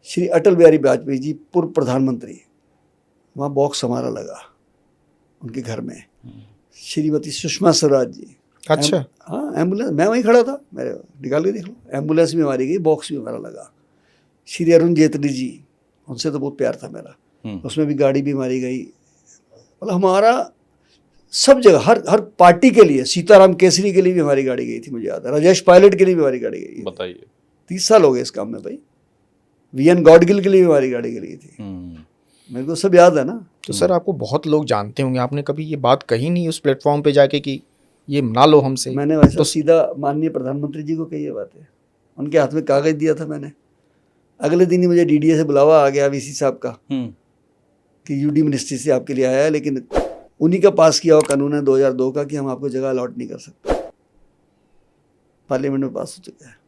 S5: श्री अटल बिहारी वाजपेयी जी पूर्व प्रधानमंत्री, वहाँ बॉक्स हमारा लगा उनके घर में। श्रीमती सुषमा स्वराज जी,
S7: अच्छा,
S5: हाँ एम्बुलेंस, मैं वहीं खड़ा था, मेरे निकाल के देख लो, एम्बुलेंस भी हमारी गई, बॉक्स भी हमारा लगा। श्री अरुण जेटली जी, उनसे तो बहुत प्यार था मेरा, उसमें भी गाड़ी भी हमारी गई। मतलब हमारा सब जगह, हर पार्टी के लिए, सीताराम केसरी के लिए भी हमारी गाड़ी गई थी, मुझे याद है, राजेश पायलट के लिए भी हमारी गाड़ी गई।
S6: बताइए,
S5: 30 साल हो गए इस काम में भाई। वीएन गॉडगिल के लिए भी हमारी गाड़ी गई थी, मेरे को सब याद है ना।
S7: तो सर आपको बहुत लोग जानते होंगे, आपने कभी ये बात कही नहीं उस प्लेटफॉर्म पे जाके कि ये ना लो हमसे?
S5: मैंने वैसे तो सीधा माननीय प्रधानमंत्री जी को कही ये बात है, उनके हाथ में कागज दिया था मैंने। अगले दिन ही मुझे डीडीए से बुलावा आ गया वीसी साहब का कि यूडी मिनिस्ट्री से आपके लिए आया है, लेकिन उन्हीं का पास किया हुआ कानून है 2002 का कि हम आपको जगह अलॉट नहीं कर सकते। पार्लियामेंट में पास हो चुका है।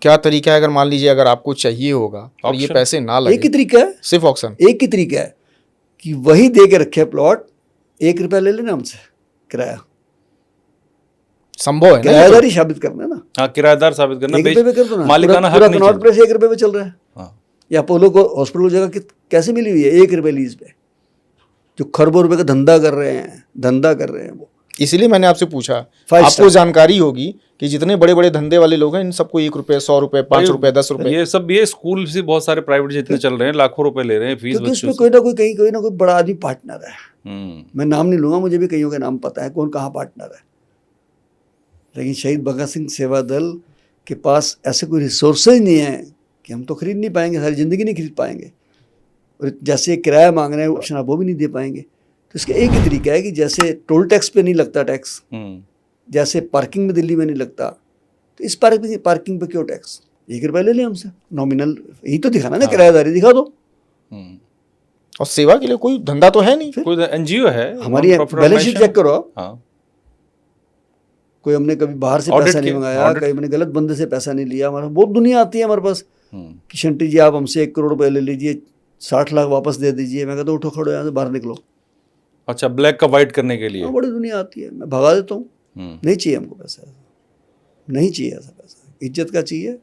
S7: क्या तरीका है, अगर मान लीजिए अगर आपको चाहिए होगा और ये पैसे ना लगे?
S5: एक ही तरीका है,
S7: सिर्फ ऑक्शन।
S5: एक ही तरीका है कि वही दे के रखे प्लॉट, 1 रुपया ले लेना हमसे किराया।
S7: संभव है ना?
S5: किराएदारी साबित करना है ना।
S6: हाँ, किराएदार साबित करना,
S5: 1 रुपये में कर दो ना,
S6: मालिकाना हक
S5: पूरा
S6: नहीं
S5: कनॉट
S6: चाहिए।
S5: प्लेस 1 रुपये में चल रहा है।
S6: हाँ।
S5: या अपोलो को हॉस्पिटल को जगह कैसे मिली हुई है? 1 रुपये लीज पे। जो खरबों रुपए का धंधा कर रहे हैं वो।
S7: इसीलिए मैंने आपसे पूछा,
S5: 5
S7: आपको
S5: स्टार।
S7: जानकारी होगी कि जितने बड़े बड़े धंधे वाले लोग हैं इन सबको 1 रुपये, 100 रुपये, 5 रुपये, 10 रुपये,
S6: ये स्कूल से बहुत सारे प्राइवेट जितने चल रहे हैं, लाखों रुपए ले रहे हैं फीस
S5: क्योंकि
S6: बच्चों
S5: उसमें
S6: से।
S5: कोई ना कोई बड़ा आदमी पार्टनर है। मैं नाम नहीं लूंगा, मुझे भी कईयों के नाम पता है कौन कहाँ पार्टनर है। लेकिन शहीद भगत सिंह सेवा दल के पास ऐसे कोई रिसोर्सेज नहीं है कि हम तो खरीद नहीं पाएंगे, सारी ज़िंदगी नहीं खरीद पाएंगे। और जैसे किराया मांग रहे हैं ऑप्शन आप वो भी नहीं दे पाएंगे। तो इसका एक ही तरीका है कि जैसे टोल टैक्स पे नहीं लगता टैक्स, जैसे पार्किंग में दिल्ली में नहीं लगता, तो इस पार्किंग पे क्यों टैक्स? 1 रुपया ले लें हमसे, नॉमिनल, यही तो दिखाना ना, किराएदारी दिखा दो।
S7: और सेवा के लिए कोई धंधा तो है नहीं।
S6: कोई एनजीओ है,
S5: हमारी
S6: Non-profit
S5: balance sheet
S6: organization।
S5: Check करो आप।
S6: हाँ,
S5: कोई हमने कभी बाहर से
S6: Audit
S5: पैसा नहीं
S6: किया,
S5: मंगाया,
S6: audit-
S5: कहीं मैंने गलत बंदे से पैसा नहीं लिया। हमारा बहुत दुनिया आती है हमारे पास
S6: हम्म,
S5: कि शंटी जी आप हमसे 1 करोड़ रुपए ले लीजिए, 60 लाख वापस दे दीजिए। मैं कहता हूँ उठो खड़ो यहाँ से बाहर निकलो।
S6: अच्छा, ब्लैक का वाइट करने के लिए।
S5: हाँ, बड़ी दुनिया आती है, मैं भगा देता हूँ। नहीं चाहिए हमको पैसा, नहीं चाहिए ऐसा पैसा। इज्जत का चाहिए,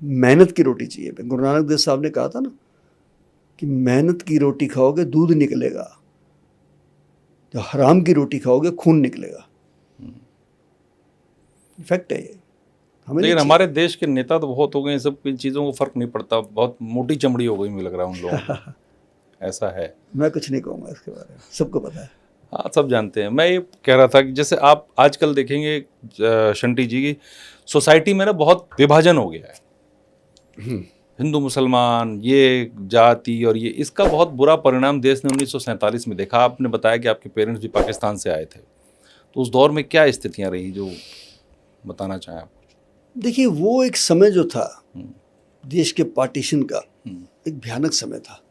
S5: मेहनत की रोटी चाहिए। गुरु नानक देव साहब ने कहा था ना कि मेहनत की रोटी खाओगे दूध निकलेगा, जो हराम की रोटी खाओगे खून निकलेगा। फैक्ट है ये। हमें
S6: लेकिन
S5: नहीं
S6: हमारे देश के नेता तो बहुत हो गए, सब इन चीज़ों को फर्क नहीं पड़ता, बहुत मोटी चमड़ी हो गई मुझे लग रहा है उन लोगों को। ऐसा है।
S5: चाहिए। मैं कुछ नहीं कहूँगा इसके बारे में, सबको पता है।
S6: हाँ, सब जानते हैं। मैं ये कह रहा था कि जैसे आप आजकल देखेंगे शंटी जी की सोसाइटी में ना बहुत विभाजन हो गया है, हिंदू मुसलमान, ये जाति और ये, इसका बहुत बुरा परिणाम देश ने 1947 में देखा। आपने बताया कि आपके पेरेंट्स भी पाकिस्तान से आए थे, तो उस दौर में क्या स्थितियां रही जो बताना चाहें आप?
S5: देखिए, वो एक समय जो था देश के पार्टीशन का, एक भयानक समय था।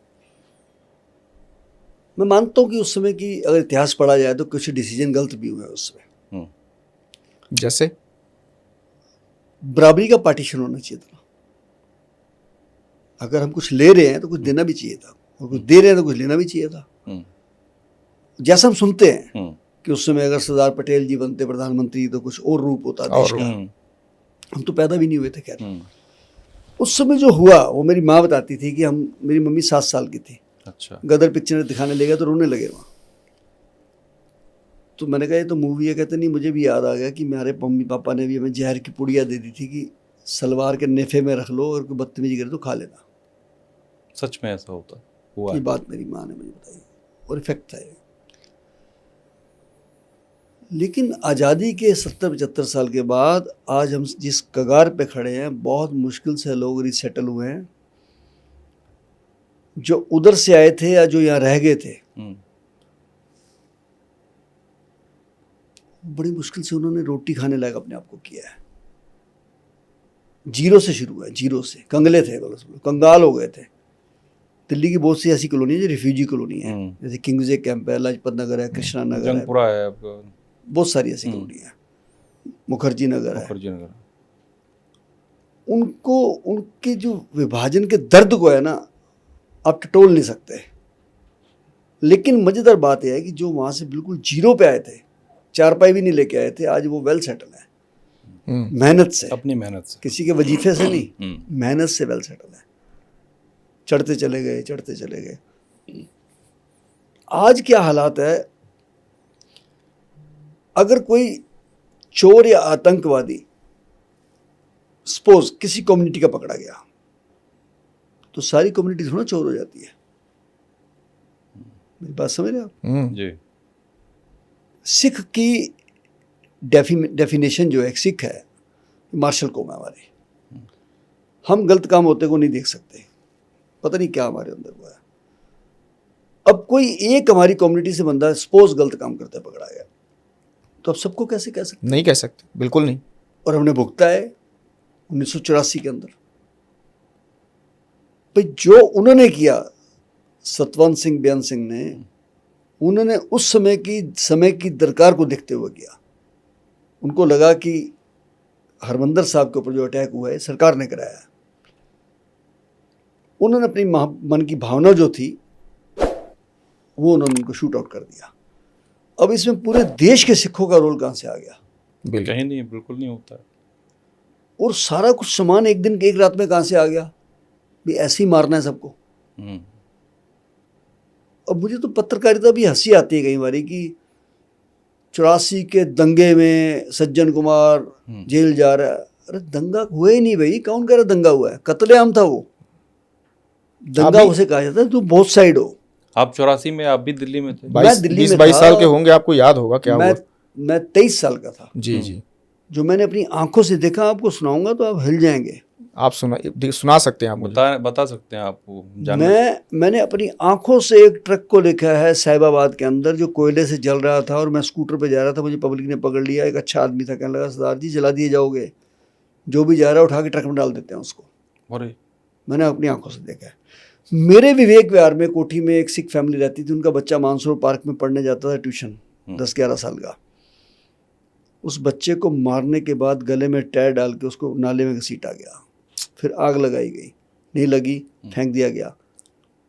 S5: मैं मानता हूँ कि उस समय की अगर इतिहास पढ़ा जाए तो कुछ डिसीजन गलत भी हुए उस समय।
S7: जैसे
S5: बराबरी का पार्टीशन होना चाहिए था। अगर हम कुछ ले रहे हैं तो कुछ देना भी चाहिए था, और कुछ दे रहे हैं तो कुछ लेना भी चाहिए था। जैसा हम सुनते हैं कि उस समय अगर सरदार पटेल जी बनते प्रधानमंत्री तो कुछ और रूप होता देश का। हम तो पैदा भी नहीं हुए थे। खैर, उस समय जो हुआ वो मेरी माँ बताती थी कि मेरी मम्मी 7 साल की थी।
S6: अच्छा।
S5: गदर पिक्चर दिखाने लगे तो रोने लगे वहाँ। तो मैंने कहा ये तो मूवी है। कहते नहीं, मुझे भी याद आ गया कि मेरे मम्मी पापा ने भी हमें जहर की पुड़िया दे दी थी कि सलवार के नेफे में रख लो और कोई बदतमीजी करे तो खा लेना।
S6: सच में ऐसा होता हुआ?
S5: ये बात मेरी माँ ने मुझे बताई और इफेक्ट था ये। लेकिन आज़ादी के 70-75 साल के बाद आज हम जिस कगार पे खड़े हैं, बहुत मुश्किल से लोग रिसेटल हुए हैं। जो उधर से आए थे या जो यहाँ रह गए थे, बड़ी मुश्किल से उन्होंने रोटी खाने लायक अपने आप को किया है। जीरो से शुरू है, जीरो से। कंगले थे, कंगाल हो गए थे। दिल्ली की बहुत सी ऐसी कॉलोनी है जो रिफ्यूजी कॉलोनी है, जैसे किंग्स कैंप है, लाजपत नगर है, कृष्णा नगर है,
S6: जंगपुरा है आपका,
S5: बहुत सारी ऐसी कॉलोनी है, मुखर्जी नगर है।
S6: मुखर्जी नगर।
S5: उनको उनके जो विभाजन के दर्द को है ना, आप टटोल नहीं सकते। लेकिन मज़ेदार बात यह है कि जो वहाँ से बिल्कुल जीरो पे आए थे, 4 पाई भी नहीं लेके आए थे, आज वो वेल सेटल है। मेहनत से,
S6: अपनी मेहनत से,
S5: किसी के वजीफे से नहीं, मेहनत से वेल सेटल है। चढ़ते चले गए, चढ़ते चले गए। आज क्या हालात है, अगर कोई चोर या आतंकवादी सपोज किसी कम्युनिटी का पकड़ा गया तो सारी कम्युनिटी थोड़ा चोर हो जाती है। मेरी बात समझ रहे आप?
S6: जी।
S5: सिख की डेफिनेशन जो है, एक सिख है, मार्शल कौम है हमारी। हम गलत काम होते को नहीं देख सकते, पता नहीं क्या हमारे अंदर हुआ है। अब कोई एक हमारी कम्युनिटी से बंदा सपोज गलत काम करते पकड़ा गया तो अब सबको कैसे कह सकते?
S7: नहीं कह सकते, बिल्कुल नहीं।
S5: और हमने भुगता है 1984 के अंदर। भाई जो उन्होंने किया, सतवंत सिंह बेअंत सिंह ने, उन्होंने उस समय की दरकार को देखते हुए किया। उनको लगा कि हरमंदर साहब के ऊपर जो अटैक हुआ है सरकार ने कराया। उन्होंने अपनी मन की भावना जो थी वो उन्होंने उनको शूट आउट कर दिया। अब इसमें पूरे देश के सिखों का रोल कहाँ से आ गया?
S6: कहीं नहीं, बिल्कुल नहीं होता है।
S5: और सारा कुछ सामान एक दिन एक रात में कहाँ से आ गया? भी ऐसे ही मारना है सबको। अब मुझे तो पत्रकारिता भी हंसी आती है कई बारी कि 84 के दंगे में सज्जन कुमार जेल जा रहा है। अरे दंगा हुआ ही नहीं भाई, कौन कह रहा दंगा हुआ है? कत्लेआम था वो। दंगा उसे कहा जाता है तो बोथ साइड हो।
S6: आप 84 में आप भी दिल्ली में थे?
S7: 22 साल के होंगे, आपको याद होगा क्या हुआ?
S5: मैं 23 साल का था।
S7: जी जी।
S5: जो मैंने अपनी आंखों से देखा, आपको सुनाऊंगा तो आप हिल जाएंगे।
S7: आप सुना सकते हैं आप मुझे?
S6: बता सकते हैं आपको?
S5: मैंने अपनी आंखों से एक ट्रक को देखा है साहिबाबाद के अंदर, जो कोयले से जल रहा था और मैं स्कूटर पे जा रहा था। मुझे पब्लिक ने पकड़ लिया। एक अच्छा आदमी था, कहने लगा सरदार जी जला दिए जाओगे, जो भी जा रहा है उठा के ट्रक में डाल देते हैं उसको।
S6: अरे
S5: मैंने अपनी आंखों से देखा है। मेरे विवेक विहार में कोठी में एक सिख फैमिली रहती थी, उनका बच्चा मानसरोवर पार्क में पढ़ने जाता था ट्यूशन, 10-11 साल का। उस बच्चे को मारने के बाद गले में टायर डाल के उसको नाले में घसीटा गया, फिर आग लगाई गई, नहीं लगी, फेंक दिया गया।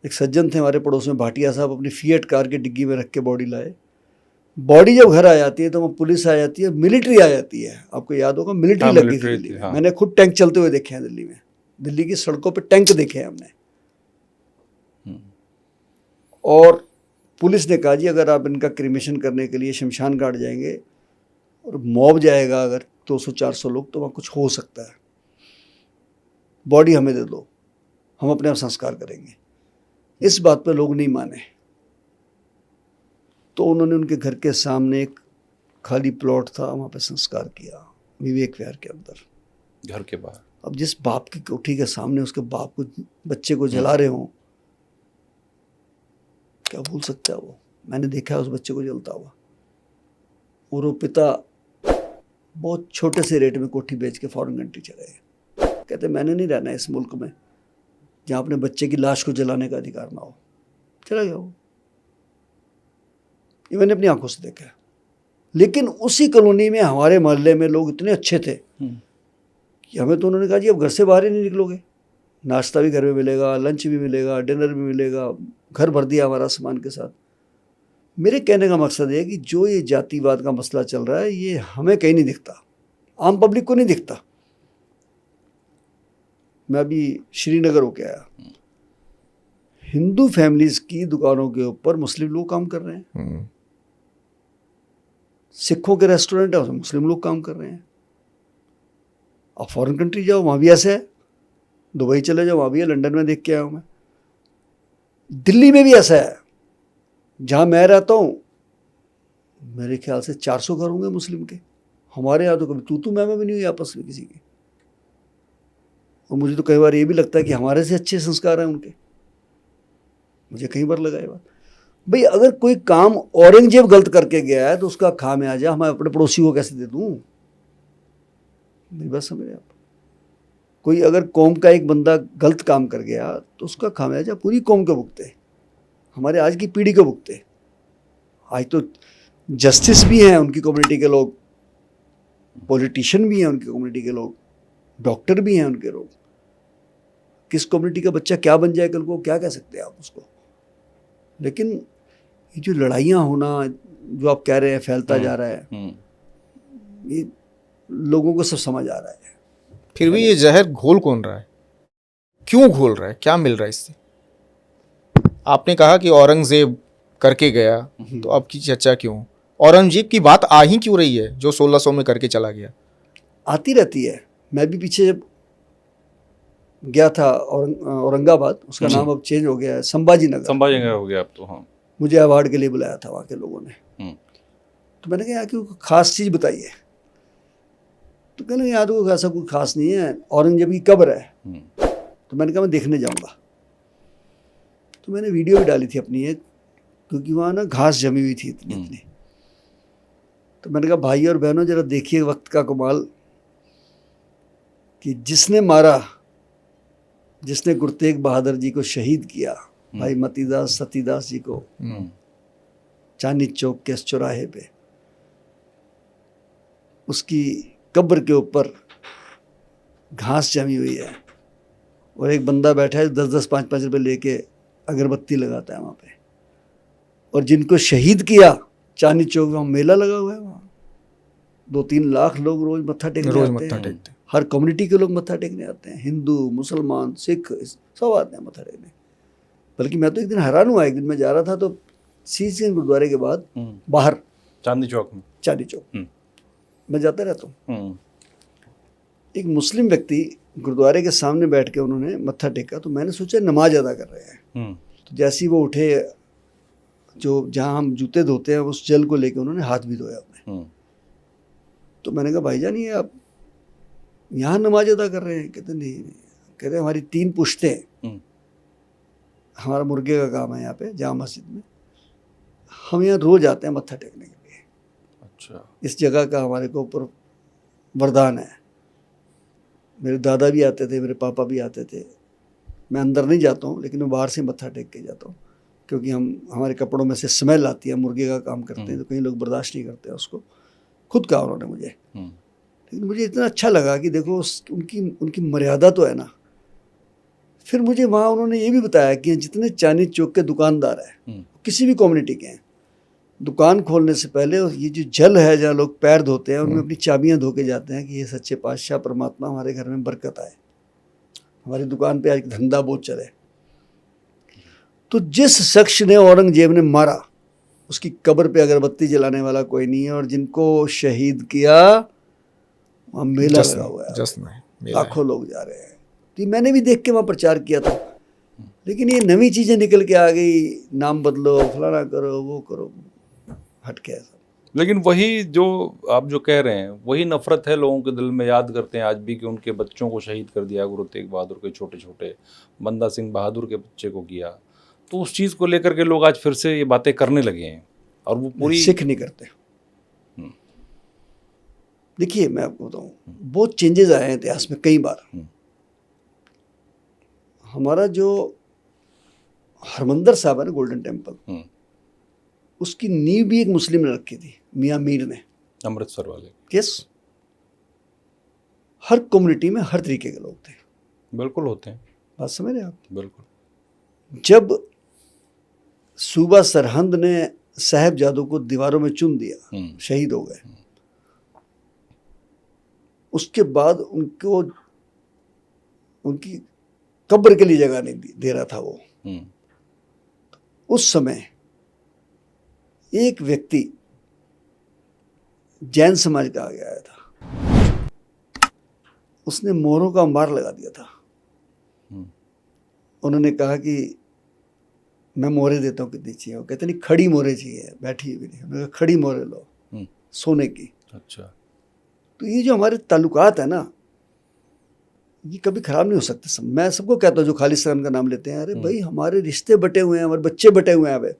S5: एक सज्जन थे हमारे पड़ोस में, भाटिया साहब, अपनी फिएट कार की डिग्गी में रख के बॉडी लाए। बॉडी जब घर आ जाती है तो वहाँ पुलिस आ जाती है, मिलिट्री आ जाती है। आपको याद होगा मिलिट्री लगी थी दिल्ली में। मैंने खुद टैंक चलते हुए देखे हैं दिल्ली में, दिल्ली की सड़कों पे टैंक देखे हैं हमने। और पुलिस ने कहा जी अगर आप इनका क्रिमेशन करने के लिए शमशान घाट जाएंगे और मॉब जाएगा अगर 200-400 लोग, तो वहाँ कुछ हो सकता है, बॉडी हमें दे दो, हम अपने आप संस्कार करेंगे। इस बात पे लोग नहीं माने, तो उन्होंने उनके घर के सामने एक खाली प्लॉट था, वहाँ पे संस्कार किया, विवेक विहार के अंदर,
S6: घर के बाहर।
S5: अब जिस बाप की कोठी के सामने उसके बाप को, बच्चे को जला रहे हों, क्या भूल सकता है वो? मैंने देखा है उस बच्चे को जलता हुआ। और वो पिता बहुत छोटे से रेट में कोठी बेच के फॉरेन कंट्री चले गए। कहते मैंने नहीं रहना इस मुल्क में जहाँ अपने बच्चे की लाश को जलाने का अधिकार ना हो। चला गया वो, ये मैंने अपनी आंखों से देखा है। लेकिन उसी कॉलोनी में हमारे मोहल्ले में लोग इतने अच्छे थे कि हमें तो उन्होंने कहा जी अब घर से बाहर ही नहीं निकलोगे, नाश्ता भी घर में मिलेगा, लंच भी मिलेगा, डिनर भी मिलेगा, घर भर दिया हमारा सामान के साथ। मेरे कहने का मकसद है कि जो ये जातिवाद का मसला चल रहा है ये हमें कहीं नहीं दिखता, आम पब्लिक को नहीं दिखता। मैं अभी श्रीनगर होके आया, हिंदू फैमिलीज की दुकानों के ऊपर मुस्लिम लोग काम कर रहे हैं, सिखों के रेस्टोरेंट है उसमें मुस्लिम लोग काम कर रहे हैं। आप फॉरेन कंट्री जाओ वहाँ भी ऐसा है, दुबई चले जाओ वहाँ भी है, लंदन में देख के आया हूँ मैं, दिल्ली में भी ऐसा है। जहाँ मैं रहता हूँ मेरे ख्याल से 400 घर होंगे मुस्लिम के। हमारे यहाँ तो कभी तू मैं भी नहीं हुई आपस में किसी की। और मुझे तो कई बार ये भी लगता है कि हमारे से अच्छे संस्कार हैं उनके, मुझे कई बार लगा ये बात। भाई अगर कोई काम औरंगजेब गलत करके गया है तो उसका खामियाजा मैं अपने पड़ोसी को कैसे दे दूँ? मेरी बात समझे आप? कोई अगर कौम का एक बंदा गलत काम कर गया तो उसका खामियाजा पूरी कौम को भुगते, हमारे आज की पीढ़ी को भुगते। आज तो जस्टिस भी हैं उनकी कम्युनिटी के लोग, पॉलिटिशियन भी हैं उनकी कम्युनिटी के लोग, डॉक्टर भी हैं उनके लोग। किस कम्युनिटी का बच्चा क्या बन जाए कल को, क्या कह सकते हैं आप उसको? लेकिन ये जो लड़ाइयाँ होना, जो आप कह रहे हैं फैलता जा रहा है, ये लोगों को सब समझ आ रहा है।
S7: फिर भी ये जहर घोल कौन रहा है? क्यों घोल रहा है? क्या मिल रहा है इससे? आपने कहा कि औरंगजेब करके गया, तो अब की चर्चा क्यों? औरंगजेब की बात आ ही क्यों रही है जो 1600 में करके चला गया?
S5: आती रहती है। मैं भी पीछे जब गया था औरंगाबाद, उसका नाम अब चेंज हो गया है, संभाजी नगर
S6: हो गया अब तो। हाँ,
S5: मुझे अवार्ड के लिए बुलाया था वहाँ के लोगों ने। तो मैंने कहा यहाँ की खास चीज़ बताइए। तो कहने यहाँ तो ऐसा कोई खास नहीं है, औरंगजेब की कब्र है। तो मैंने कहा मैं देखने जाऊँगा। तो मैंने वीडियो भी डाली थी अपनी एक, क्योंकि वहाँ ना घास जमी हुई थी इतनी। तो मैंने कहा भाई और बहनों जरा देखिए वक्त का कमाल, कि जिसने मारा, जिसने गुरु तेग बहादुर जी को शहीद किया, भाई मतीदास सतीदास जी को, चांदनी चौक के चौराहे पे, उसकी कब्र के ऊपर घास जमी हुई है और एक बंदा बैठा है 10-10, 5-5 रुपए लेके अगरबत्ती लगाता है वहाँ पे। और जिनको शहीद किया चांदनी चौक में मेला लगा हुआ है, वहाँ 2-3 लाख लोग रोज मत्था टेकने आते हैं। हर कम्युनिटी के लोग मत्था टेकने आते हैं, हिंदू, मुसलमान, सिख, सब आते हैं मत्था टेकने। बल्कि मैं तो एक दिन हैरान हुआ, एक दिन मैं जा रहा था तो सीसगंज गुरुद्वारे के बाद बाहर
S6: चांदनी चौक
S5: मैं जाता रहता हूँ, एक मुस्लिम व्यक्ति गुरुद्वारे के सामने बैठ के उन्होंने मत्था टेका। तो मैंने सोचा नमाज अदा कर रहे हैं। तो जैसे ही वो उठे, जो जहाँ हम जूते धोते हैं उस जल को लेके उन्होंने हाथ भी धोया अपने। तो मैंने कहा भाईजान ये आप यहाँ नमाज अदा कर रहे हैं? कहते नहीं। कहते हमारी 3 पुश्तें, हमारा मुर्गे का काम है यहाँ पे जामा मस्जिद में, हम यहाँ रोज आते हैं मत्था टेकने के लिए। अच्छा, इस जगह का हमारे को ऊपर वरदान है। मेरे दादा भी आते थे, मेरे पापा भी आते थे, मैं अंदर नहीं जाता हूँ, लेकिन मैं बाहर से मत्था टेक के जाता हूँ, क्योंकि हमारे कपड़ों में से स्मेल आती है, मुर्गे का काम करते हैं तो कई लोग बर्दाश्त नहीं करते उसको, खुद कहा उन्होंने मुझे। लेकिन मुझे इतना अच्छा लगा कि देखो उनकी मर्यादा तो है ना। फिर मुझे वहाँ उन्होंने ये भी बताया कि जितने चांदनी चौक के दुकानदार हैं, किसी भी कम्युनिटी के हैं, दुकान खोलने से पहले ये जो जल है जहाँ लोग पैर धोते हैं, उनमें अपनी चाबियाँ धो के जाते हैं कि ये सच्चे पातशाह परमात्मा हमारे घर में बरकत आए, हमारी दुकान पे आज धंधा बहुत चले। तो जिस शख्स ने औरंगजेब ने मारा, उसकी कब्र पे अगरबत्ती जलाने वाला कोई नहीं है, और जिनको शहीद किया वहाँ मेला लगा हुआ है, लाखों लोग जा रहे हैं। तो मैंने भी देख के वहाँ प्रचार किया था, लेकिन ये नवी चीज़ें निकल के आ गई, नाम बदलो, फलाना करो, वो करो, हट के ऐसा।
S6: लेकिन वही जो आप जो कह रहे हैं वही नफरत है लोगों के दिल में, याद करते हैं आज भी कि उनके बच्चों को शहीद कर दिया, गुरु तेग बहादुर के छोटे छोटे, बंदा सिंह बहादुर के बच्चे को किया। तो उस चीज़ को लेकर के लोग आज फिर से ये बातें करने लगे हैं, और वो पूरी
S5: सिख नहीं करते। देखिए मैं आपको बताऊँ, बहुत चेंजेस आए हैं इतिहास में कई बार। हमारा जो हरमंदिर साहब है ना, गोल्डन टेम्पल, उसकी नींव भी एक मुस्लिम ने रखी थी, मियाँ मीर ने,
S6: अमृतसर वाले।
S5: यस, हर कम्युनिटी में हर तरीके के लोग थे।
S6: बिल्कुल होते हैं,
S5: बात समझ रहे हैं आप?
S6: बिल्कुल।
S5: जब सूबा सरहंद ने साहिबजादों को दीवारों में चुन दिया, शहीद हो गए, उसके बाद उनको उनकी कब्र के लिए जगह नहीं दे रहा था वो। उस समय एक व्यक्ति जैन समाज का आ गया था, उसने मोहरों का अंबार लगा दिया था। उन्होंने कहा कि मैं मोहरे देता हूँ, कितनी चाहिए? वो कहते नहीं, खड़ी मोहरे चाहिए, बैठी हुई नहीं। उन्होंने कहा खड़ी मोहरे लो, सोने की।
S6: अच्छा।
S5: तो ये जो हमारे ताल्लुकात है ना, ये कभी खराब नहीं हो सकते। मैं सबको कहता हूँ जो खालिस्तान का नाम लेते हैं, अरे भाई हमारे रिश्ते बटे हुए हैं, हमारे बच्चे बटे हुए हैं। अब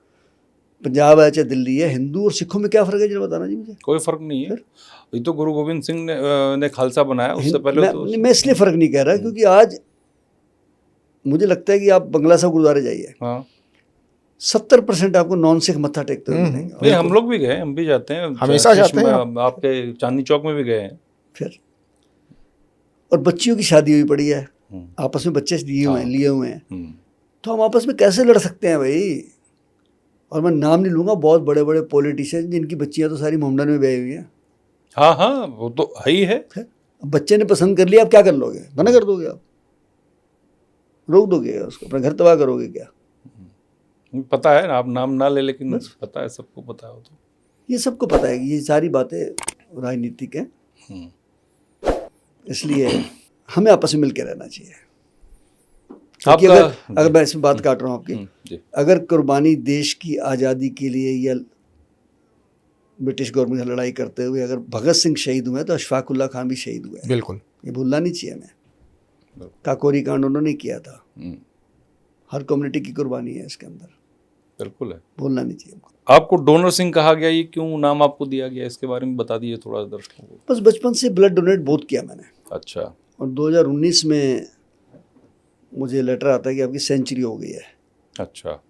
S5: पंजाब है चाहे दिल्ली है, हिंदू और सिखों में क्या फ़र्क है जरा बताना जी मुझे।
S6: कोई फ़र्क नहीं है। ये तो गुरु गोविंद सिंह ने खालसा बनाया, उससे पहले
S5: मैं इसलिए फ़र्क नहीं कह रहा क्योंकि आज मुझे लगता है कि आप बंगला साहब गुरुद्वारे जाइए, 70% आपको नॉन सिख मत्था टेकते हुए मिलेंगे।
S6: हम लोग भी गए, हम भी जाते हैं,
S7: हमेशा जाते हैं।
S6: आपके चांदनी चौक में भी गए हैं।
S5: फिर और बच्चियों की शादी हुई पड़ी है, आपस में बच्चे लिए हुए हैं, तो हम आपस में कैसे लड़ सकते हैं भाई? और मैं नाम नहीं लूँगा, बहुत बड़े बड़े पॉलिटिशियन जिनकी बच्चियाँ तो सारी मोहम्मदन में बही हुई हैं।
S6: हाँ, वो तो है ही है।
S5: बच्चे ने पसंद कर लिया, आप क्या कर लोगे? मना कर दोगे? आप रोक दोगे उसको? अपना घर तबाह करोगे क्या?
S6: पता है ना, आप नाम ना ले, लेकिन पता है, सबको पता है। तो
S5: ये सबको पता है कि ये सारी बातें राजनीतिक हैं, इसलिए हमें आपस में मिलकर रहना चाहिए। क्योंकि अगर मैं इसमें बात काट रहा हूँ आपकी, अगर कुर्बानी देश की आज़ादी के लिए या ब्रिटिश गवर्नमेंट से लड़ाई करते हुए अगर भगत सिंह शहीद हुए तो अशफाकुल्ला खान भी शहीद हुए।
S7: बिल्कुल,
S5: ये भूलना नहीं चाहिए हमें। काकोरी कांड उन्होंने किया था, हर कम्युनिटी की कुर्बानी है इसके अंदर, बिल्कुल है, भूलना नहीं चाहिए हमको।
S6: आपको डोनर सिंह कहा गया, ये क्यों नाम आपको दिया गया, इसके बारे में बता दीजिए थोड़ा दर्शकों को।
S5: बस बचपन से ब्लड डोनेट बहुत किया मैंने।
S6: अच्छा।
S5: और 2019 में मुझे लेटर आता है कि आपकी सेंचुरी हो गई है।
S6: अच्छा।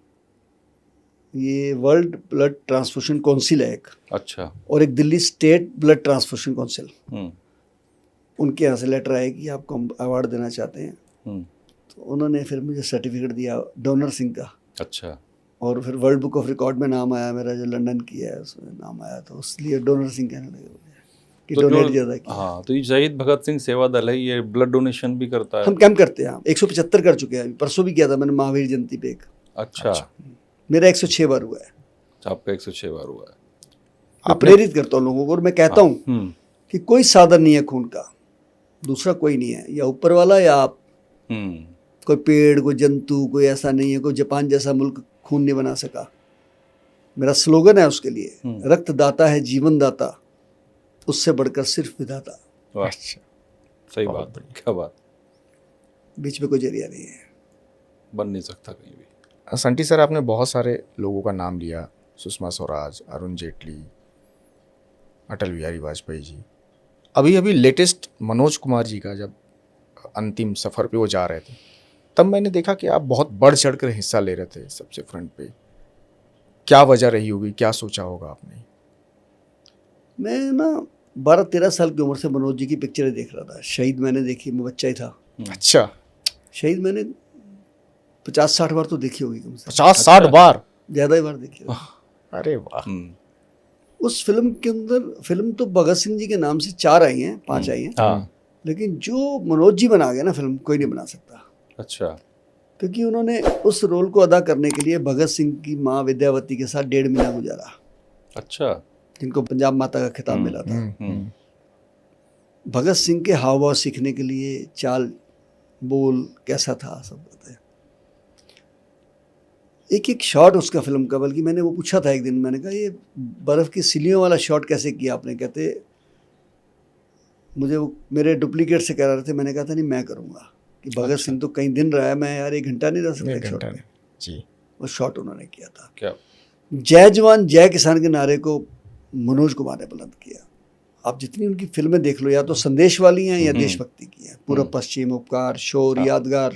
S5: ये वर्ल्ड ब्लड ट्रांसफ्यूजन काउंसिल है एक,
S6: अच्छा,
S5: और एक Delhi state blood transfusion council, उनके यहाँ से लेटर आया कि आपको हम अवार्ड देना चाहते हैं। तो उन्होंने फिर मुझे सर्टिफिकेट दिया डोनर सिंह का।
S6: अच्छा।
S5: और फिर वर्ल्ड बुक ऑफ रिकॉर्ड में नाम आया मेरा, जो लंदन किया है उसमें नाम आया, तो इसलिए डोनर सिंह कहने लगे कि
S6: तो
S5: डोनेट ज़्यादा किया।
S6: हाँ, तो ये शहीद भगत सिंह सेवा दल है, ये ब्लड डोनेशन भी करता है।
S5: हम कैंप करते हैं, 175 कर चुके हैं, परसों भी किया था मैंने महावीर जयंती पे एक।
S6: अच्छा।
S5: मेरा 106 बार हुआ है।
S6: आपका 106 बार हुआ है।
S5: मैं प्रेरित करता हूँ लोगों को, और मैं कहता हूँ कि कोई साधन नहीं है खून का, दूसरा कोई नहीं है, या ऊपर वाला या आप। कोई पेड़, कोई जंतु, कोई ऐसा नहीं है, कोई जापान जैसा मुल्क खून नहीं बना सका। मेरा स्लोगन है उसके लिए, रक्त दाता है जीवन दाता, उससे बढ़कर सिर्फ विधाता।
S6: अच्छा, सही बात, क्या बात,
S5: बीच में कोई जरिया नहीं है,
S6: बन नहीं सकता कहीं भी।
S7: संटी सर, आपने बहुत सारे लोगों का नाम लिया, सुषमा स्वराज, अरुण जेटली, अटल बिहारी वाजपेयी जी। अभी अभी लेटेस्ट मनोज कुमार जी का, जब अंतिम सफ़र पे वो जा रहे थे, तब मैंने देखा कि आप बहुत बढ़ चढ़ कर हिस्सा ले रहे थे सबसे फ्रंट पे। क्या वजह रही होगी, क्या सोचा होगा आपने?
S5: मैं ना 12-13 साल की उम्र से मनोज जी की पिक्चरें देख रहा था। शहीद मैंने देखी, मैं बच्चा ही था।
S7: अच्छा,
S5: शहीद मैंने 50-60 बार तो देखी होगी कम से कम।
S7: 50-60 बार?
S5: ज़्यादा ही बार देखी होगी।
S7: अरे वाह।
S5: उस फिल्म के अंदर, फिल्म तो भगत सिंह जी के नाम से 4 आई हैं, 5 आई हैं,
S6: हाँ।
S5: लेकिन जो मनोज जी बना गए ना फिल्म, कोई नहीं बना सकता।
S6: अच्छा।
S5: क्योंकि उन्होंने उस रोल को अदा करने के लिए भगत सिंह की माँ विद्यावती के साथ 1.5 महीना गुजारा,
S6: अच्छा।
S5: जिनको पंजाब माता का खिताब मिला था। भगत सिंह के हाव भाव सीखने के लिए, चाल बोल कैसा था, सब बताया। एक एक शॉट उसका फिल्म का, बल्कि मैंने वो पूछा था एक दिन, मैंने कहा ये बर्फ़ की सिलियों वाला शॉट कैसे किया आपने? कहते मुझे वो मेरे डुप्लीकेट से कह रहे थे, मैंने कहा था नहीं मैं करूँगा, कि भगत सिंह तो कई दिन रहा है, मैं यार 1 घंटा नहीं रह सकता एक शॉट में।
S7: जी,
S5: वो शॉट उन्होंने किया था।
S6: क्या?
S5: जय जवान जय किसान के नारे को मनोज कुमार ने बुलंद किया। आप जितनी उनकी फिल्में देख लो, या तो संदेश वाली हैं या देशभक्ति की हैं। पूर्व पश्चिम, उपकार, शोर, यादगार,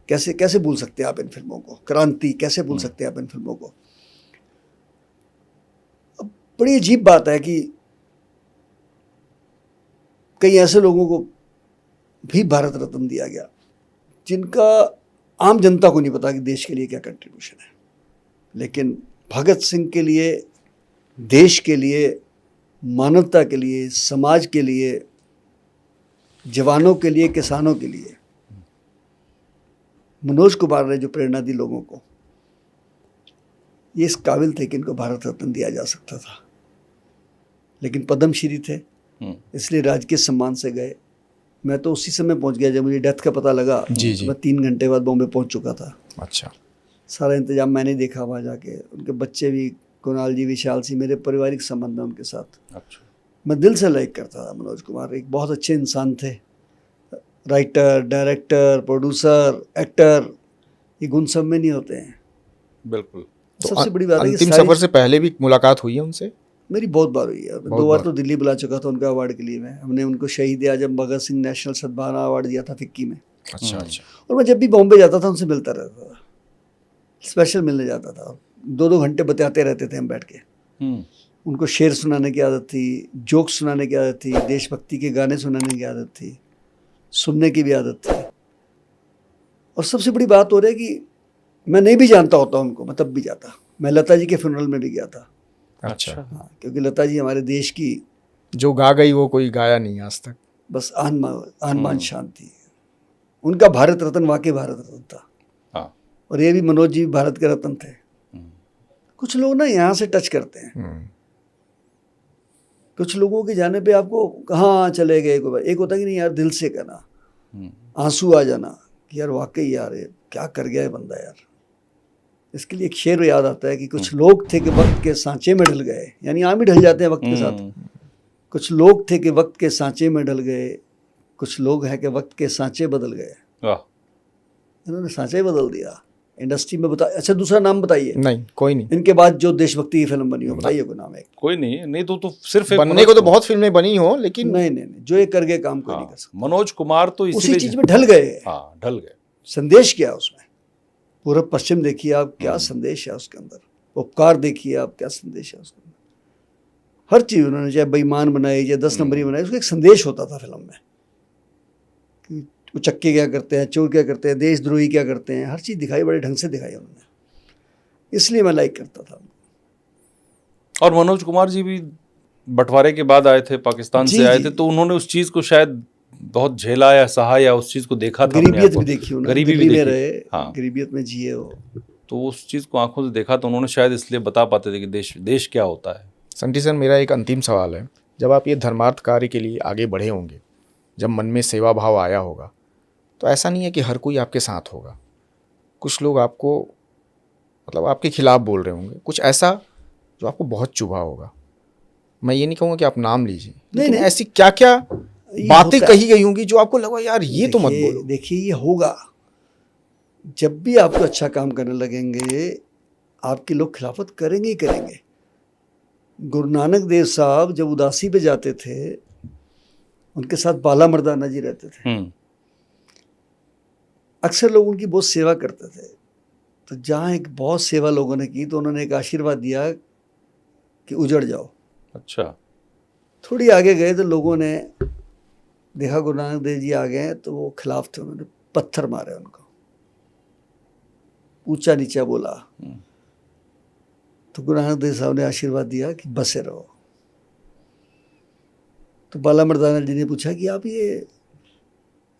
S5: कैसे कैसे भूल सकते हैं आप इन फिल्मों को? क्रांति, कैसे भूल सकते हैं आप इन फिल्मों को? अब बड़ी अजीब बात है कि कई ऐसे लोगों को भी भारत रत्न दिया गया जिनका आम जनता को नहीं पता कि देश के लिए क्या कंट्रीब्यूशन है, लेकिन भगत सिंह के लिए, देश के लिए, मानवता के लिए, समाज के लिए, जवानों के लिए, किसानों के लिए मनोज कुमार ने जो प्रेरणा दी लोगों को, ये इस काबिल थे कि इनको भारत रत्न दिया जा सकता था। लेकिन पद्मश्री थे, इसलिए राजकीय सम्मान से गए। मैं तो उसी समय पहुंच गया जब मुझे डेथ का पता लगा।
S7: जी।
S5: मैं 3 घंटे बाद बॉम्बे पहुंच चुका था।
S7: अच्छा।
S5: सारा इंतजाम मैंने देखा वहाँ जाके। उनके बच्चे भी, कुणाल जी, विशाल सिंह, मेरे पारिवारिक संबंध है उनके साथ।
S6: अच्छा।
S5: मैं दिल से लाइक करता था मनोज कुमार। एक बहुत अच्छे इंसान थे, राइटर, डायरेक्टर, प्रोड्यूसर, एक्टर, ये गुण सब में नहीं होते हैं।
S6: बिल्कुल।
S5: सबसे बड़ी बात है कि
S7: अंतिम
S5: सारी-
S7: सफर से पहले भी मुलाकात हुई है उनसे?
S5: मेरी बहुत बार हुई है। 2 बार तो दिल्ली बुला चुका था उनका अवार्ड के लिए। मैं, हमने उनको शहीद आजम भगत सिंह नेशनल सद्भावना अवार्ड दिया था फिक्की में।
S7: अच्छा अच्छा।
S5: और मैं जब भी बॉम्बे जाता था उनसे मिलता रहता था, स्पेशल मिलने जाता था। 2-2 घंटे बतियाते रहते थे हम बैठ के। उनको शेर सुनाने की आदत थी, जोक सुनाने की आदत थी, देशभक्ति के गाने सुनाने की आदत थी, सुनने की भी आदत थी। और सबसे बड़ी बात हो रही है कि मैं नहीं भी जानता होता उनको, मैं तब भी जाता। मैं लता जी के फ्यूनरल में भी गया था।
S7: अच्छा।
S5: हाँ, क्योंकि लता जी हमारे देश की
S7: जो गा गई वो कोई गाया नहीं आज तक।
S5: बस आन बान शान थी। उनका भारत रत्न वाकई भारत रत्न था।
S6: हाँ।
S5: और ये भी मनोज जी भारत के रत्न थे। कुछ लोग ना यहाँ से टच करते हैं। कुछ लोगों के जाने पे आपको कहाँ चले गए, एक होता है कि नहीं यार, दिल से कहना, आंसू आ जाना कि यार वाकई यार ये क्या कर गया है बंदा यार। इसके लिए एक शेर याद आता है कि कुछ लोग थे कि वक्त के सांचे में ढल गए, यानी आम ही ढल जाते हैं वक्त के साथ। कुछ लोग थे कि वक्त के सांचे में ढल गए, कुछ लोग हैं कि वक्त के सांचे बदल गए।
S6: वाह।
S5: इन्होंने सांचे बदल दिया इंडस्ट्री में। अच्छा, दूसरा नाम बताइए।
S7: नहीं, कोई नहीं।
S5: इनके बाद जो देशभक्ति की फिल्म बनी हो, बताइए कोई नाम है?
S6: कोई नहीं, नहीं तो सिर्फ एक
S7: बनने को तो बहुत फिल्में बनी हो, लेकिन
S5: नहीं, जो ये कर गए काम कोई नहीं कर सकता।
S6: मनोज कुमार तो
S5: उसी
S6: इसीलिए
S5: चीज में ढल गए।
S6: हाँ, ढल गए।
S5: संदेश क्या है उसमें? पूर्व पश्चिम देखिए आप, क्या संदेश है उसके अंदर। उपकार देखिए आप, क्या संदेश है उसके अंदर। हर चीज उन्होंने, चाहे बेईमान बनाई, चाहे 10 नंबरी बनाई, उसका एक संदेश होता था फिल्म में कि उचक्के क्या करते हैं, चोर क्या करते हैं, देशद्रोही क्या करते हैं। हर चीज दिखाई, बड़े ढंग से दिखाई उन्होंने, इसलिए मैं लाइक करता था।
S6: और मनोज कुमार जी भी बंटवारे के बाद आए थे, पाकिस्तान से आए थे, तो उन्होंने उस चीज को शायद बहुत झेला या सहा या उस चीज को देखा था।
S5: गरीबियत भी देखी उन्होंने,
S6: गरीबी भी
S5: दिल्ली में
S6: देखी।
S5: रहे,
S6: हाँ।
S5: गरीबियत में जिए हो,
S6: तो उस चीज को आंखों से देखा, तो उन्होंने शायद इसलिए बता पाते थे कि देश क्या होता है।
S7: संटी सर, मेरा एक अंतिम सवाल है। जब आप ये धर्मार्थ कार्य के लिए आगे बढ़े होंगे, जब मन में सेवा भाव आया होगा, तो ऐसा नहीं है कि हर कोई आपके साथ होगा। कुछ लोग आपको, मतलब आपके खिलाफ बोल रहे होंगे, कुछ ऐसा जो आपको बहुत चुभा होगा। मैं ये नहीं कहूँगा कि आप नाम लीजिए, लेकिन ऐसी क्या क्या बातें कही गई होंगी जो आपको लगा यार ये तो मत बोलो।
S5: देखिए, ये होगा जब भी आपको अच्छा काम करने लगेंगे, आपके लोग खिलाफत करेंगे ही करेंगे। गुरु नानक देव साहब जब उदासी पे जाते थे, उनके साथ बाला मर्दाना जी रहते थे। अक्सर लोग उनकी बहुत सेवा करते थे। तो जहाँ एक बहुत सेवा लोगों ने की तो उन्होंने एक आशीर्वाद दिया कि उजड़ जाओ।
S6: अच्छा।
S5: थोड़ी आगे गए तो लोगों ने देखा गुरु नानक देव जी आ गए हैं, तो वो खिलाफ थे, उन्होंने पत्थर मारे उनको, ऊंचा नीचा बोला। तो गुरु नानक देव साहब ने आशीर्वाद दिया कि बसे रहो। तो बाला मर्दाना जी ने पूछा कि आप ये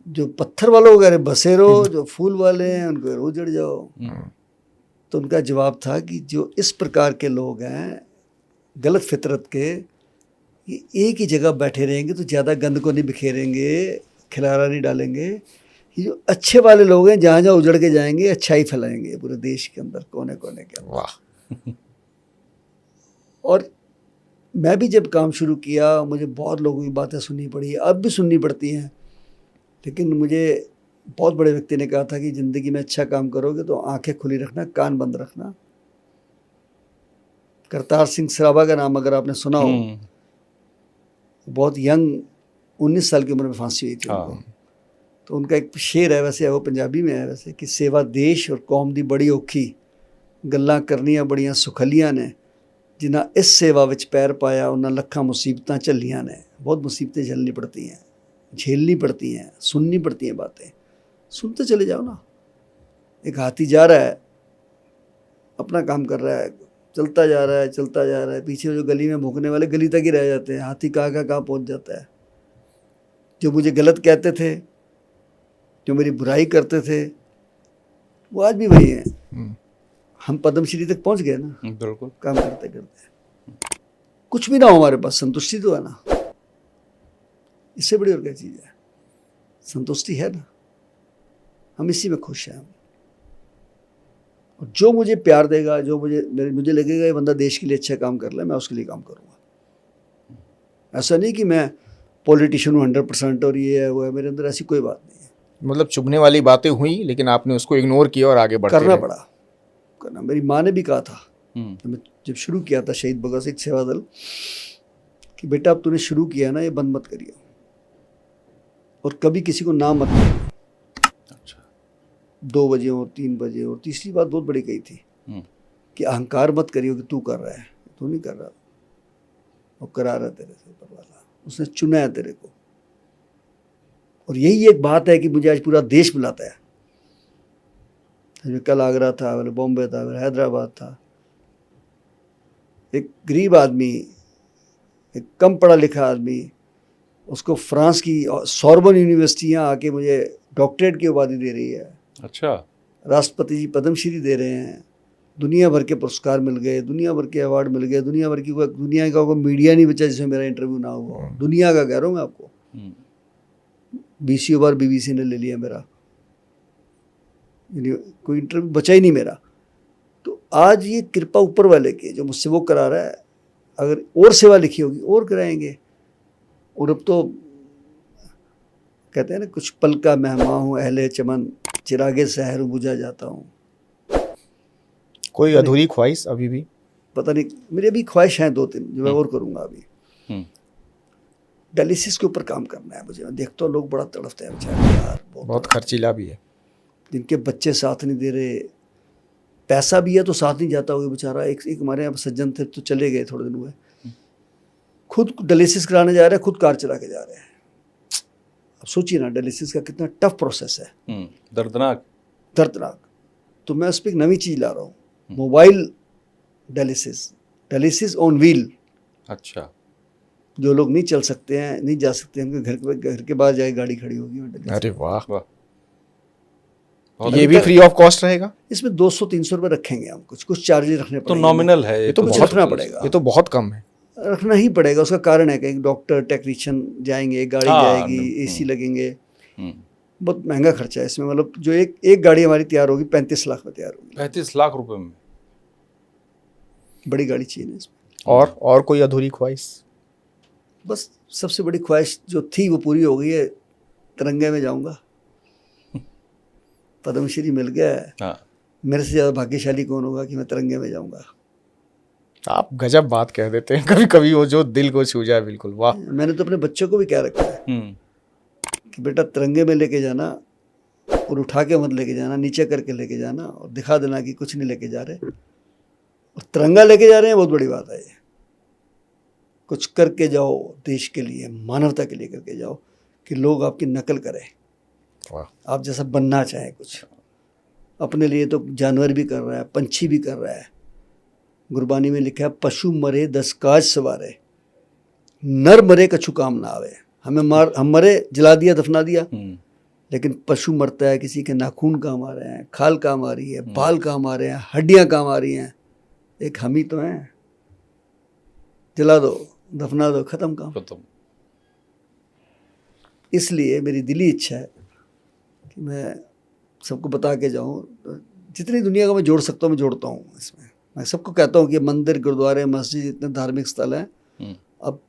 S5: जो पत्थर वालों को कह रहे बसे रहो, जो फूल वाले हैं उनको उजड़ जाओ। तो उनका जवाब था कि जो इस प्रकार के लोग हैं गलत फितरत के, ये एक ही जगह बैठे रहेंगे तो ज़्यादा गंद को नहीं बिखेरेंगे, खिलारा नहीं डालेंगे। ये जो अच्छे वाले लोग हैं जहाँ जहाँ उजड़ के जाएंगे अच्छाई फैलाएंगे पूरे देश के अंदर, कोने कोने के अंदर।
S7: वाह।
S5: और मैं भी जब काम शुरू किया, मुझे बहुत लोगों की बातें सुननी पड़ी, अब भी सुननी पड़ती हैं, लेकिन मुझे बहुत बड़े व्यक्ति ने कहा था कि ज़िंदगी में अच्छा काम करोगे तो आंखें खुली रखना, कान बंद रखना। करतार सिंह सराभा का नाम अगर आपने सुना हो, बहुत यंग 19 साल की उम्र में फांसी हुई थी उनको। तो उनका एक शेर है, वैसे वो पंजाबी में है वैसे, कि सेवा देश और कौम दी बड़ी औखी, गल्लां करनियां बड़ियां सुखलियां ने, जिन्हां इस सेवा विच पैर पाया उन्हां लखां मुसीबतां झल्लियां ने। बहुत मुसीबतें झेलनी पड़ती हैं, झेलनी पड़ती हैं, सुननी पड़ती हैं बातें। सुनते चले जाओ ना। एक हाथी जा रहा है, अपना काम कर रहा है, चलता जा रहा है, चलता जा रहा है, पीछे जो गली में भूखने वाले गली तक ही रह जाते हैं। हाथी कहाँ पहुँच जाता है। जो मुझे गलत कहते थे, जो मेरी बुराई करते थे, वो आज भी वही हैं। हम पद्मश्री तक पहुँच गए ना,
S6: बिल्कुल,
S5: काम करते करते। कुछ भी ना हो हमारे पास, संतुष्टि तो है ना। इससे बड़ी और क्या चीज़ है? संतुष्टि है ना, हम इसी में खुश हैं। और जो मुझे प्यार देगा, जो मुझे लगेगा ये बंदा देश के लिए अच्छा काम कर रहा है, मैं उसके लिए काम करूँगा। ऐसा नहीं कि मैं पॉलिटिशियन हूँ 100% और ये है वो है, मेरे अंदर ऐसी कोई बात नहीं है।
S7: मतलब चुभने वाली बातें हुई लेकिन आपने उसको इग्नोर किया और आगे बढ़ते
S5: करना
S7: रहे।
S5: पड़ा, करना। मेरी माँ ने भी कहा था जब शुरू किया था शहीद भगत सिंह सेवा दल, कि बेटा अब तूने शुरू किया ना, ये बंद मत करिए और कभी किसी को ना मत करिए। 2 बजे और 3 बजे। और तीसरी बात बहुत बड़ी कही थी कि अहंकार मत करियो कि तू कर रहा है, तू नहीं कर रहा, वो करा रहा है तेरे से ऊपर वाला, उसने चुना है तेरे को। और यही एक बात है कि मुझे आज पूरा देश बुलाता है। कल आगरा था, फिर बॉम्बे था, फिर हैदराबाद था। एक गरीब आदमी, एक कम पढ़ा लिखा आदमी, उसको फ्रांस की सॉर्बन यूनिवर्सिटी यहाँ आके मुझे डॉक्टरेट की उपाधि दे रही है।
S6: अच्छा।
S5: राष्ट्रपति जी पद्मश्री दे रहे हैं, दुनिया भर के पुरस्कार मिल गए, दुनिया भर के अवार्ड मिल गए, दुनिया का कोई मीडिया नहीं बचा जिसमें मेरा इंटरव्यू ना हुआ। दुनिया का कह रहा हूँ मैं आपको। 20 बार BBC ने ले लिया मेरा, कोई इंटरव्यू बचा ही नहीं मेरा। तो आज ये कृपा ऊपर वाले की, जो मुझसे वो करा रहा है। अगर और सेवा लिखी होगी और कराएंगे। और अब तो कहते हैं ना, कुछ पल का मेहमान हूँ अहले चमन, चिरागे सहर बुझा जाता हूँ।
S7: कोई अधूरी ख्वाहिश अभी भी?
S5: पता नहीं, मेरी अभी ख्वाहिश हैं 2-3 जो मैं और करूँगा अभी। डायलिसिस के ऊपर काम करना है मुझे। मैं देखता हूँ लोग बड़ा तड़पते हैं बेचारे यार,
S7: बहुत खर्चीला भी है।
S5: जिनके बच्चे साथ नहीं दे रहे, पैसा भी है तो साथ नहीं जाता होगा बेचारा। एक हमारे यहाँ सज्जन थे तो चले गए, थोड़े दिन हुए, खुद डायलिसिस कराने जा रहे हैं, खुद कार चला के जा रहे हैं। अब सोचिए ना, डायलिसिस का कितना टफ प्रोसेस है, दर्दनाक। तो मैं उस पर एक नई चीज़ ला रहा हूँ, मोबाइल डायलिसिस ऑन व्हील।
S6: अच्छा।
S5: जो लोग नहीं चल सकते हैं, नहीं जा सकते हैं, उनके घर के बाहर जाए गाड़ी खड़ी होगी।
S7: अरे वाह, ये भी फ्री ऑफ कॉस्ट रहेगा?
S5: इसमें 200-300 रुपये रखेंगे हम, कुछ चार्जेस रखने पड़ेंगे।
S6: तो नॉमिनल है
S7: ये तो
S5: कुछ
S7: बहुत
S5: रखना पड़ेगा।
S7: ये तो बहुत कम है।
S5: रखना ही पड़ेगा। उसका कारण है कि एक डॉक्टर टेक्नीशियन जाएंगे, एक गाड़ी जाएगी, AC लगेंगे, बहुत महंगा खर्चा है इसमें। मतलब जो एक गाड़ी हमारी तैयार होगी 35 लाख में तैयार होगी।
S6: 35 लाख रुपए में
S5: बड़ी गाड़ी चाहिए इसमें।
S7: और कोई अधूरी ख्वाहिश?
S5: बस सबसे बड़ी ख्वाहिश जो थी वो पूरी हो गई है, तिरंगे में जाऊंगा। पद्मश्री मिल गया है। मेरे से ज़्यादा भाग्यशाली कौन होगा कि मैं तिरंगे में जाऊंगा।
S7: आप गजब बात कह देते हैं कभी कभी, वो जो दिल को छू जाए। बिल्कुल, वाह।
S5: मैंने तो अपने बच्चों को भी कह रखा है कि बेटा तिरंगे में लेके जाना, और उठा के मत लेके जाना, नीचे करके लेके जाना और दिखा देना कि कुछ नहीं लेके जा रहे, और तिरंगा लेके जा रहे हैं, बहुत बड़ी बात है ये। कुछ करके जाओ देश के लिए, मानवता के लिए करके जाओ, कि लोग आपकी नकल करें,
S7: वाह।
S5: आप जैसा बनना चाहें कुछ। अपने लिए तो जानवर भी कर रहा है, पंछी भी कर रहा है। गुरबानी में लिखा है, पशु मरे 10 काज सवारे, नर मरे कछु काम ना आवे। हम मरे, जला दिया, दफना दिया, लेकिन पशु मरता है, किसी के नाखून काम आ रहे हैं, खाल काम आ रही है, बाल काम आ रहे हैं, हड्डियां काम आ रही हैं, एक हम ही तो हैं। जला दो, दफना दो, खत्म काम।
S6: खत्म।
S5: इसलिए मेरी दिली इच्छा है कि मैं सबको बता के जाऊं, जितनी दुनिया को मैं जोड़ सकता हूं मैं जोड़ता हूं इसमें। मैं सबको कहता हूं कि मंदिर, गुरुद्वारे, मस्जिद, इतने धार्मिक स्थल हैं, अब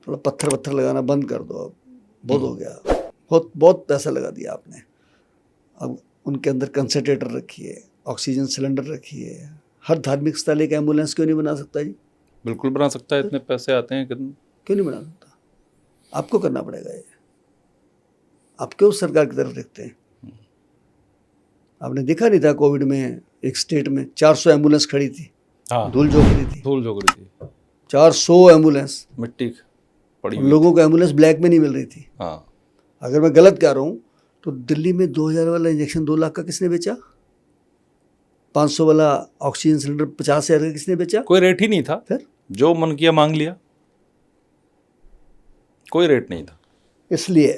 S5: थोड़ा पत्थर लगाना बंद कर दो, अब बहुत हो गया, बहुत पैसा लगा दिया आपने। अब उनके अंदर कंसंट्रेटर रखिए, ऑक्सीजन सिलेंडर रखिए। हर धार्मिक स्थल एक एम्बुलेंस क्यों नहीं बना सकता जी?
S6: बिल्कुल बना सकता है, इतने पैसे आते हैं कितने।
S5: क्यों नहीं बना सकता? आपको करना पड़ेगा ये। आप क्यों सरकार की तरफ देखते हैं? आपने देखा नहीं था कोविड में एक स्टेट में 400 एम्बुलेंस खड़ी थी,
S6: हाँ,
S5: धूल झोंक रही थी,
S6: धूल झोंक रही थी,
S5: 400 एम्बुलेंस,
S6: मिट्टी पड़ी
S5: उन
S6: हुई
S5: लोगों को एम्बुलेंस ब्लैक में नहीं मिल रही थी।
S6: हाँ,
S5: अगर मैं गलत कह रहा हूँ तो दिल्ली में 2000 वाला इंजेक्शन 2 लाख का किसने बेचा? 500 वाला ऑक्सीजन सिलेंडर 50,000 का किसने बेचा?
S6: कोई रेट ही नहीं था,
S5: फिर
S6: जो मन किया मांग लिया, कोई रेट नहीं था।
S5: इसलिए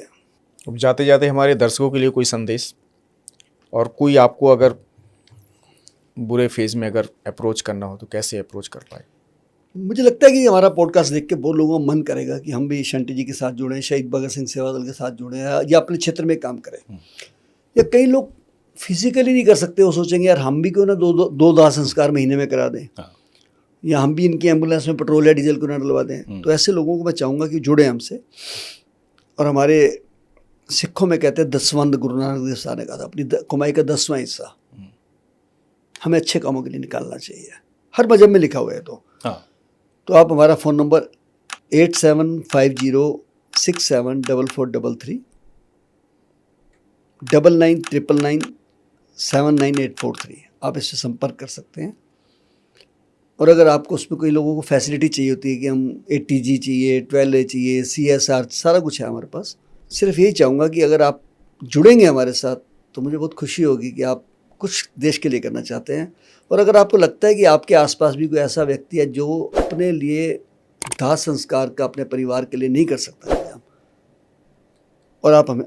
S7: अब जाते जाते हमारे दर्शकों के लिए कोई संदेश, और कोई आपको अगर बुरे फेज में अगर अप्रोच करना हो तो कैसे अप्रोच कर पाए?
S5: मुझे लगता है कि हमारा पॉडकास्ट देख के बहुत लोगों का मन करेगा कि हम भी शंटी जी के साथ जुड़ें, शहीद भगत सिंह सेवा दल के साथ जुड़ें, या अपने क्षेत्र में काम करें। या कई लोग फिजिकली नहीं कर सकते, वो सोचेंगे यार हम भी क्यों ना दो दाह संस्कार महीने में करा दें, या हम भी इनकी एम्बुलेंस में पेट्रोल या डीजल क्यों ना डलवा दें। तो ऐसे लोगों को मैं चाहूँगा कि जुड़े हमसे। और हमारे सिखों में कहते हैं दसवंध, गुरु नानक देव साहब ने कहा था, अपनी कमाई का 10वां हिस्सा हमें अच्छे कामों के लिए निकालना चाहिए। हर मजहब में लिखा हुआ है। तो आप हमारा फ़ोन नंबर 8750674433 9999979843 आप इससे संपर्क कर सकते हैं। और अगर आपको उसमें कोई लोगों को फैसिलिटी चाहिए होती है कि हम 80G चाहिए, 12A चाहिए, CSR, सारा कुछ है हमारे पास। सिर्फ यही चाहूँगा कि अगर आप जुड़ेंगे हमारे साथ तो मुझे बहुत खुशी होगी कि आप कुछ देश के लिए करना चाहते हैं। और अगर आपको लगता है कि आपके आसपास भी कोई ऐसा व्यक्ति है जो अपने लिए दाह संस्कार का अपने परिवार के लिए नहीं कर सकता है, और आप हमें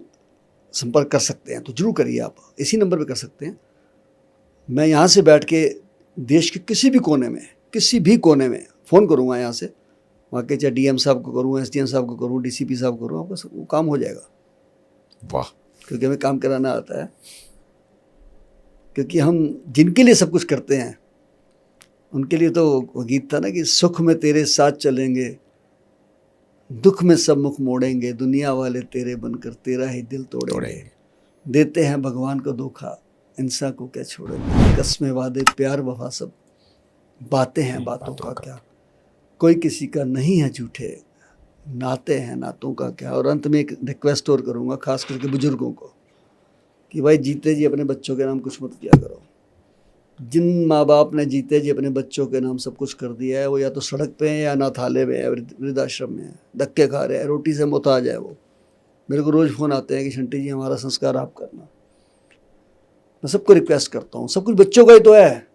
S5: संपर्क कर सकते हैं, तो जरूर करिए। आप इसी नंबर पे कर सकते हैं। मैं यहाँ से बैठ के देश के किसी भी कोने में फ़ोन करूँगा, यहाँ से वहाँ के, चाहे DM साहब को करूँ, SDM साहब को करूँ, DCP साहब को करूँ, आपका वो काम हो जाएगा।
S7: वाह।
S5: क्योंकि हमें काम कराना आता है। क्योंकि हम जिनके लिए सब कुछ करते हैं उनके लिए, तो वो गीत था ना कि सुख में तेरे साथ चलेंगे, दुख में सब मुख मोड़ेंगे, दुनिया वाले तेरे बनकर तेरा ही दिल तोड़ेंगे, देते हैं भगवान को धोखा, इंसान को क्या छोड़ेंगे, कसमें वादे प्यार वफा सब बातें हैं बातों का क्या, कोई किसी का नहीं है झूठे, नाते हैं नातों का क्या। और अंत में एक रिक्वेस्ट और करूँगा, खास करके बुजुर्गों को, कि भाई जीते जी अपने बच्चों के नाम कुछ मत किया करो। जिन माँ बाप ने जीते जी अपने बच्चों के नाम सब कुछ कर दिया है, वो या तो सड़क पे हैं या अनाथालय में है, वृद्धाश्रम में है, धक्के खा रहे हैं, रोटी से मुहताज है वो। मेरे को रोज़ फ़ोन आते हैं कि शंटी जी हमारा संस्कार आप करना। मैं सबको रिक्वेस्ट करता हूँ, सब कुछ बच्चों का ही तो है,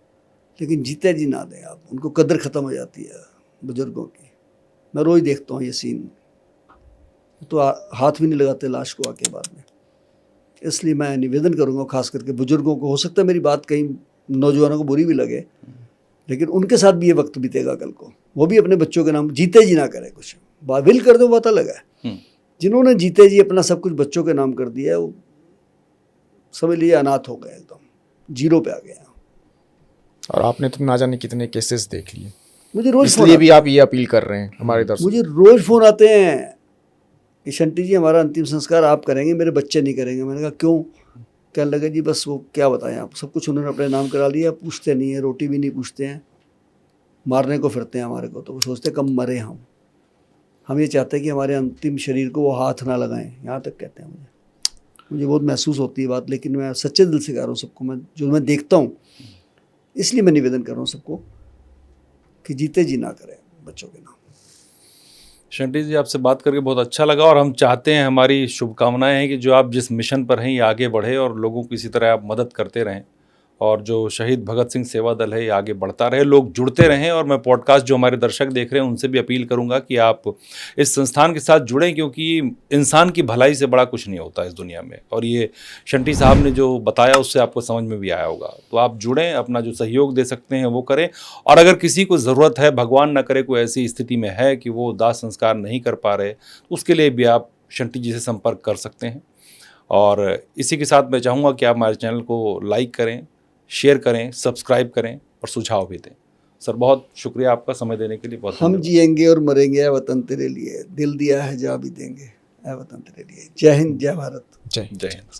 S5: लेकिन जीते जी ना दें आप, उनको कदर ख़त्म हो जाती है बुज़ुर्गों की। मैं रोज़ देखता हूँ ये सीन, तो हाथ भी नहीं लगाते लाश को आके बाद में। इसलिए मैं निवेदन करूँगा खास करके बुजुर्गों को, हो सकता है मेरी बात कहीं नौजवानों को बुरी भी लगे, लेकिन उनके साथ भी ये वक्त बीतेगा कल को, वो भी अपने बच्चों के नाम जीते जी ना करें कुछ, विल कर दो बात अलग है। जिन्होंने जीते जी अपना सब कुछ बच्चों के नाम कर दिया है, वो समझ लिए अनाथ हो गए, एकदम जीरो पे आ गए।
S7: और आपने तो ना जाने कितने केसेस देख लिए,
S5: मुझे रोज
S7: इसलिए भी आप ये अपील कर रहे हैं हमारे दर्शक।
S5: मुझे रोज फोन आते हैं कि शंटी जी हमारा अंतिम संस्कार आप करेंगे, मेरे बच्चे नहीं करेंगे। मैंने कहा क्यों? कहने लगे जी बस वो क्या बताएं, आप सब कुछ उन्होंने अपने नाम करा लिया, पूछते नहीं है, रोटी भी नहीं पूछते हैं, मारने को फिरते हैं हमारे को। तो वो सोचते कम मरे हम ये चाहते हैं कि हमारे अंतिम शरीर को वो हाथ ना लगाएं, यहाँ तक कहते हैं मुझे। मुझे बहुत महसूस होती है बात, लेकिन मैं सच्चे दिल से कह रहा हूँ सबको, मैं देखता हूँ, इसलिए मैं निवेदन कर रहा हूँ सबको कि जीते जी ना करें बच्चों के नाम।
S6: शंटी जी, आपसे बात करके बहुत अच्छा लगा और हम चाहते हैं, हमारी शुभकामनाएं हैं कि जो आप जिस मिशन पर हैं ये आगे बढ़े और लोगों की इसी तरह आप मदद करते रहें, और जो शहीद भगत सिंह सेवा दल है ये आगे बढ़ता रहे, लोग जुड़ते रहें। और मैं पॉडकास्ट जो हमारे दर्शक देख रहे हैं उनसे भी अपील करूंगा कि आप इस संस्थान के साथ जुड़ें, क्योंकि इंसान की भलाई से बड़ा कुछ नहीं होता इस दुनिया में, और ये शंटी साहब ने जो बताया उससे आपको समझ में भी आया होगा। तो आप जुड़ें, अपना जो सहयोग दे सकते हैं वो करें, और अगर किसी को ज़रूरत है, भगवान न करे कोई ऐसी स्थिति में है कि वो दाह संस्कार नहीं कर पा रहे, तो उसके लिए भी आप शंटी जी से संपर्क कर सकते हैं। और इसी के साथ मैं चाहूँगा कि आप हमारे चैनल को लाइक करें, शेयर करें, सब्सक्राइब करें और सुझाव भी दें। सर, बहुत शुक्रिया आपका समय देने के लिए। बहुत
S5: हम जिएंगे और मरेंगे, ऐ वतन तेरे लिए, दिल दिया है जा भी देंगे, ऐ वतन तेरे लिए। जय हिंद, जय भारत।
S7: जय
S6: जय हिंद।